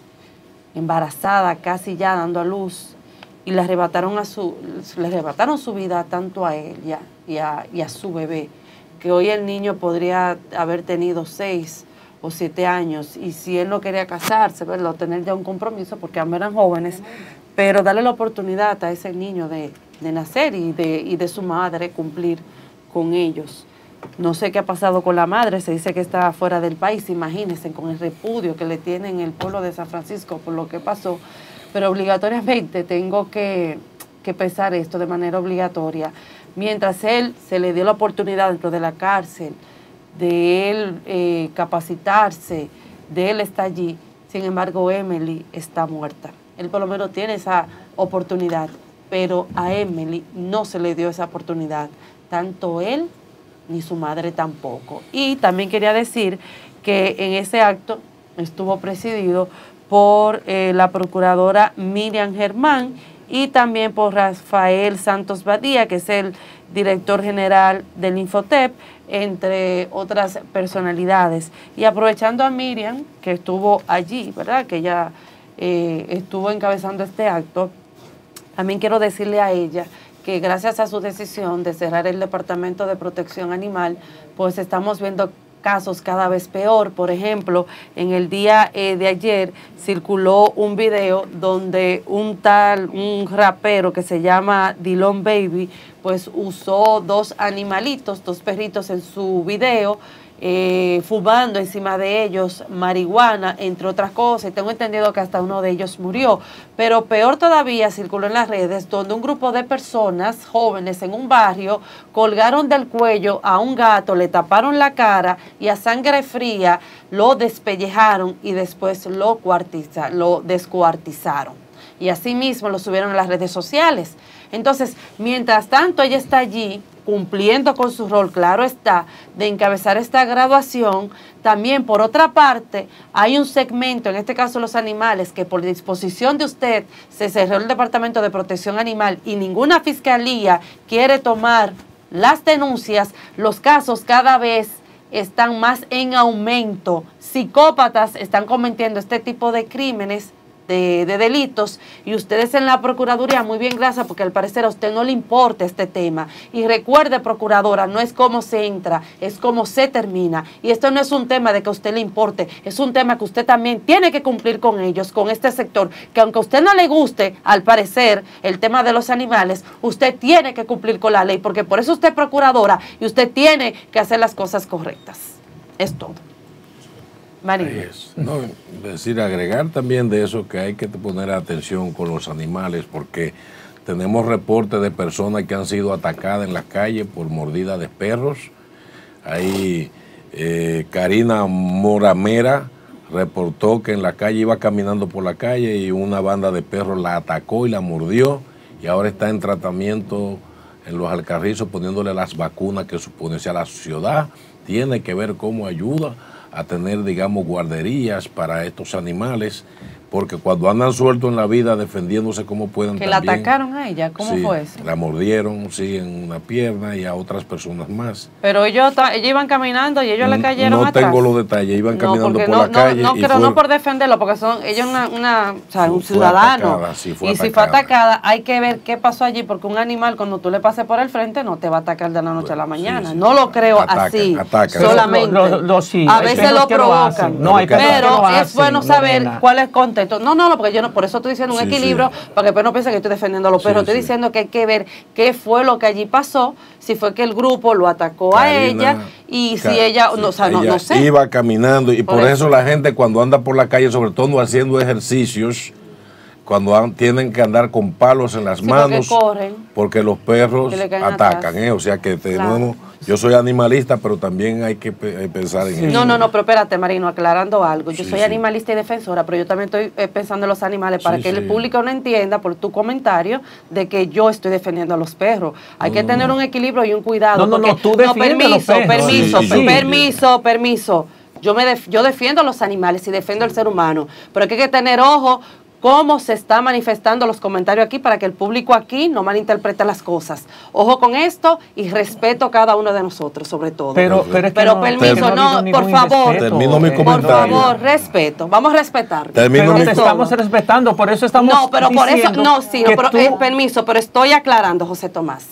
B: embarazada, casi ya dando a luz, y le arrebataron su vida tanto a él y a su bebé, que hoy el niño podría haber tenido 6 o 7 años, y si él no quería casarse, ¿verdad?, tener ya un compromiso, porque ambos eran jóvenes, pero darle la oportunidad a ese niño de nacer y de su madre cumplir con ellos. No sé qué ha pasado con la madre, se dice que está fuera del país, imagínense, con el repudio que le tienen el pueblo de San Francisco por lo que pasó, pero obligatoriamente tengo que pensar esto de manera obligatoria. Mientras él se le dio la oportunidad dentro de la cárcel, de él capacitarse, de él estar allí, sin embargo Emily está muerta. Él por lo menos tiene esa oportunidad, pero a Emily no se le dio esa oportunidad, tanto él ni su madre tampoco. Y también quería decir que en ese acto estuvo presidido por la procuradora Miriam Germán y también por Rafael Santos Badía, que es el director general del Infotep, entre otras personalidades. Y aprovechando a Miriam, que estuvo allí, ¿verdad?, que ella estuvo encabezando este acto, también quiero decirle a ella que gracias a su decisión de cerrar el Departamento de Protección Animal, pues estamos viendo casos cada vez peor. Por ejemplo, en el día de ayer circuló un video donde un rapero que se llama Dillon Baby, pues usó 2 animalitos, 2 perritos en su video, fumando encima de ellos marihuana, entre otras cosas, y tengo entendido que hasta uno de ellos murió. Pero peor todavía, circuló en las redes donde un grupo de personas jóvenes en un barrio colgaron del cuello a un gato, le taparon la cara y a sangre fría lo despellejaron y después lo descuartizaron. Y así mismo lo subieron a las redes sociales. Entonces, mientras tanto ella está allí cumpliendo con su rol, claro está, de encabezar esta graduación, también por otra parte hay un segmento, en este caso los animales, que por disposición de usted se cerró el Departamento de Protección Animal y ninguna fiscalía quiere tomar las denuncias. Los casos cada vez están más en aumento, psicópatas están cometiendo este tipo de crímenes, de delitos, y ustedes en la Procuraduría, muy bien, gracias, porque al parecer a usted no le importa este tema. Y recuerde, Procuradora, no es cómo se entra, es cómo se termina. Y esto no es un tema de que a usted le importe, es un tema que usted también tiene que cumplir con ellos, con este sector, que aunque a usted no le guste, al parecer, el tema de los animales, usted tiene que cumplir con la ley, porque por eso usted es Procuradora y usted tiene que hacer las cosas correctas. Es todo.
C: No, decir, agregar también de eso que hay que poner atención con los animales, porque tenemos reportes de personas que han sido atacadas en la calle por mordidas de perros. Ahí Karina Moramera reportó que en la calle iba caminando por la calle y una banda de perros la atacó y la mordió, y ahora está en tratamiento en los Alcarrizos poniéndole las vacunas que supone. O sea, la ciudad tiene que ver cómo ayuda a tener, digamos, guarderías para estos animales, porque cuando andan sueltos en la vida defendiéndose como pueden
B: que
C: también.
B: la atacaron a ella, ¿cómo
C: Sí,
B: fue eso?
C: la mordieron, sí, en una pierna y a otras personas más.
B: Pero ellos iban caminando y ellos le cayeron
C: No
B: atrás.
C: tengo los detalles, iban caminando por
B: no,
C: la calle.
B: No,
C: y
B: pero
C: fue,
B: no por defenderlo, porque son ellos o sea, un
C: fue
B: ciudadano.
C: atacada, sí, fue
B: y si
C: atacada.
B: fue atacada, hay que ver qué pasó allí, porque un animal cuando tú le pases por el frente no te va a atacar de la noche a la mañana. No lo creo así, solamente.
A: Sí,
B: a veces lo provocan.
A: No, hay perros que lo
B: pero es
A: hacen,
B: bueno saber
A: Lorena.
B: cuál es el contexto. No, porque yo no, por eso estoy diciendo un equilibrio, para que después no piensen que estoy defendiendo a los perros. Estoy diciendo que hay que ver qué fue lo que allí pasó, si fue que el grupo lo atacó a ella y si ella, o sea, no sé.
C: Iba caminando y por eso la gente cuando anda por la calle, sobre todo haciendo ejercicios, cuando tienen que andar con palos en las manos, porque los perros atacan, o sea que tenemos, yo soy animalista, pero también hay que pensar en eso.
B: No, pero espérate, Marino, aclarando algo. Yo soy animalista y defensora, pero yo también estoy pensando en los animales para que el público no entienda por tu comentario de que yo estoy defendiendo a los perros. Hay que tener un equilibrio y un cuidado.
A: Tú defiendes a los perros.
B: Permiso. Yo defiendo a los animales y defiendo al ser humano, pero hay que tener ojo cómo se está manifestando los comentarios aquí para que el público aquí no malinterprete las cosas. Ojo con esto y respeto a cada uno de nosotros, sobre todo. Pero permiso, por favor.
C: Termino mi comentario.
B: Por favor, respeto. Vamos a respetar.
A: Te estamos respetando, por eso estamos
B: permiso, pero estoy aclarando, José Tomás.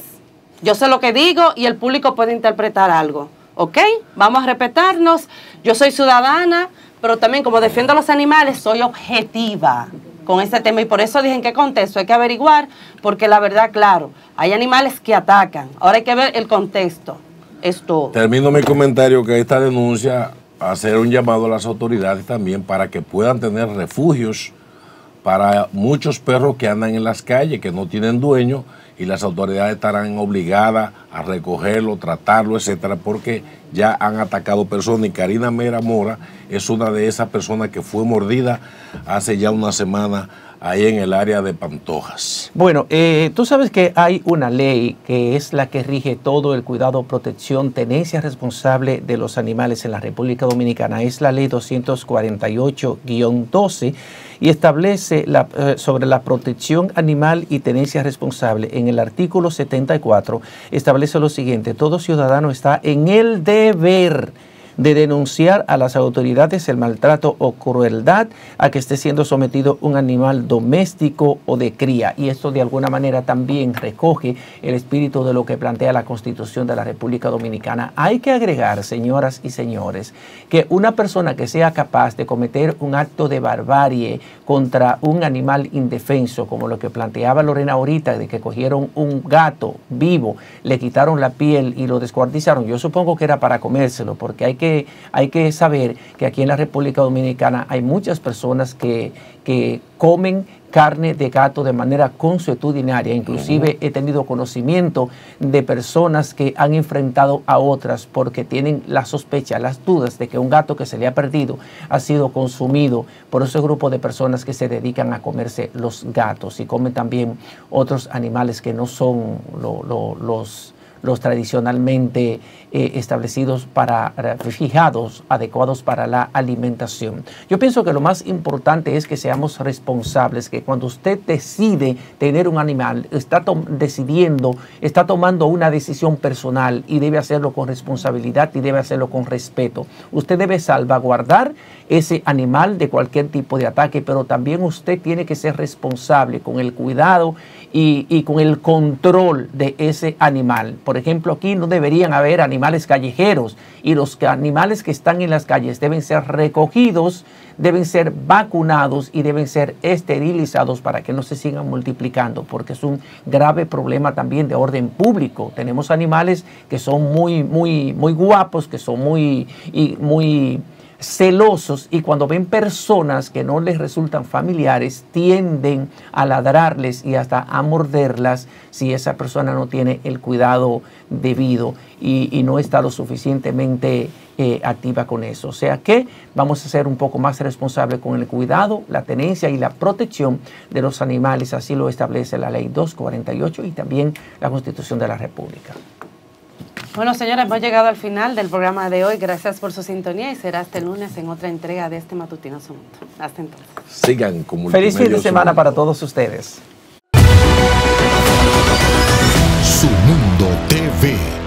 B: Yo sé lo que digo y el público puede interpretar algo. ¿Ok? Vamos a respetarnos. Yo soy ciudadana, pero también como defiendo a los animales, soy objetiva con este tema y por eso dije en qué contexto hay que averiguar, porque la verdad, claro, hay animales que atacan. Ahora hay que ver el contexto. Es todo.
C: Termino mi comentario que esta denuncia hacer un llamado a las autoridades también para que puedan tener refugios para muchos perros que andan en las calles, que no tienen dueño, y las autoridades estarán obligadas a recogerlo, tratarlo, etcétera, porque ya han atacado personas y Karina Mera Mora es una de esas personas que fue mordida hace ya una semana ahí en el área de Pantojas.
A: Bueno, tú sabes que hay una ley que es la que rige todo el cuidado, protección, tenencia responsable de los animales en la República Dominicana. Es la ley 248-12 y establece sobre la protección animal y tenencia responsable. En el artículo 74 establece lo siguiente: todo ciudadano está en el deber de denunciar a las autoridades el maltrato o crueldad a que esté siendo sometido un animal doméstico o de cría. Y esto de alguna manera también recoge el espíritu de lo que plantea la Constitución de la República Dominicana. Hay que agregar, señoras y señores, que una persona que sea capaz de cometer un acto de barbarie contra un animal indefenso, como lo que planteaba Lorena ahorita, de que cogieron un gato vivo, le quitaron la piel y lo descuartizaron, yo supongo que era para comérselo, porque hay que saber que aquí en la República Dominicana hay muchas personas que comen carne de gato de manera consuetudinaria. Inclusive he tenido conocimiento de personas que han enfrentado a otras porque tienen la sospecha, las dudas de que un gato que se le ha perdido ha sido consumido por ese grupo de personas que se dedican a comerse los gatos y comen también otros animales que no son los tradicionalmente establecidos fijados, adecuados para la alimentación. Yo pienso que lo más importante es que seamos responsables, que cuando usted decide tener un animal, está tomando una decisión personal y debe hacerlo con responsabilidad y debe hacerlo con respeto. Usted debe salvaguardar ese animal de cualquier tipo de ataque, pero también usted tiene que ser responsable con el cuidado y con el control de ese animal. Por ejemplo, aquí no deberían haber animales callejeros y los animales que están en las calles deben ser recogidos, deben ser vacunados y deben ser esterilizados para que no se sigan multiplicando, porque es un grave problema también de orden público. Tenemos animales que son muy guapos, que son muy celosos, y cuando ven personas que no les resultan familiares tienden a ladrarles y hasta a morderlas si esa persona no tiene el cuidado debido y no está lo suficientemente activa con eso. O sea que vamos a ser un poco más responsables con el cuidado, la tenencia y la protección de los animales. Así lo establece la ley 248 y también la Constitución de la República.
B: Bueno, señores, hemos llegado al final del programa de hoy. Gracias por su sintonía y será hasta el lunes en otra entrega de este Matutino Sumundo. Hasta entonces.
C: Sigan como
A: Feliz fin de semana para todos ustedes.
Q: Su Mundo TV.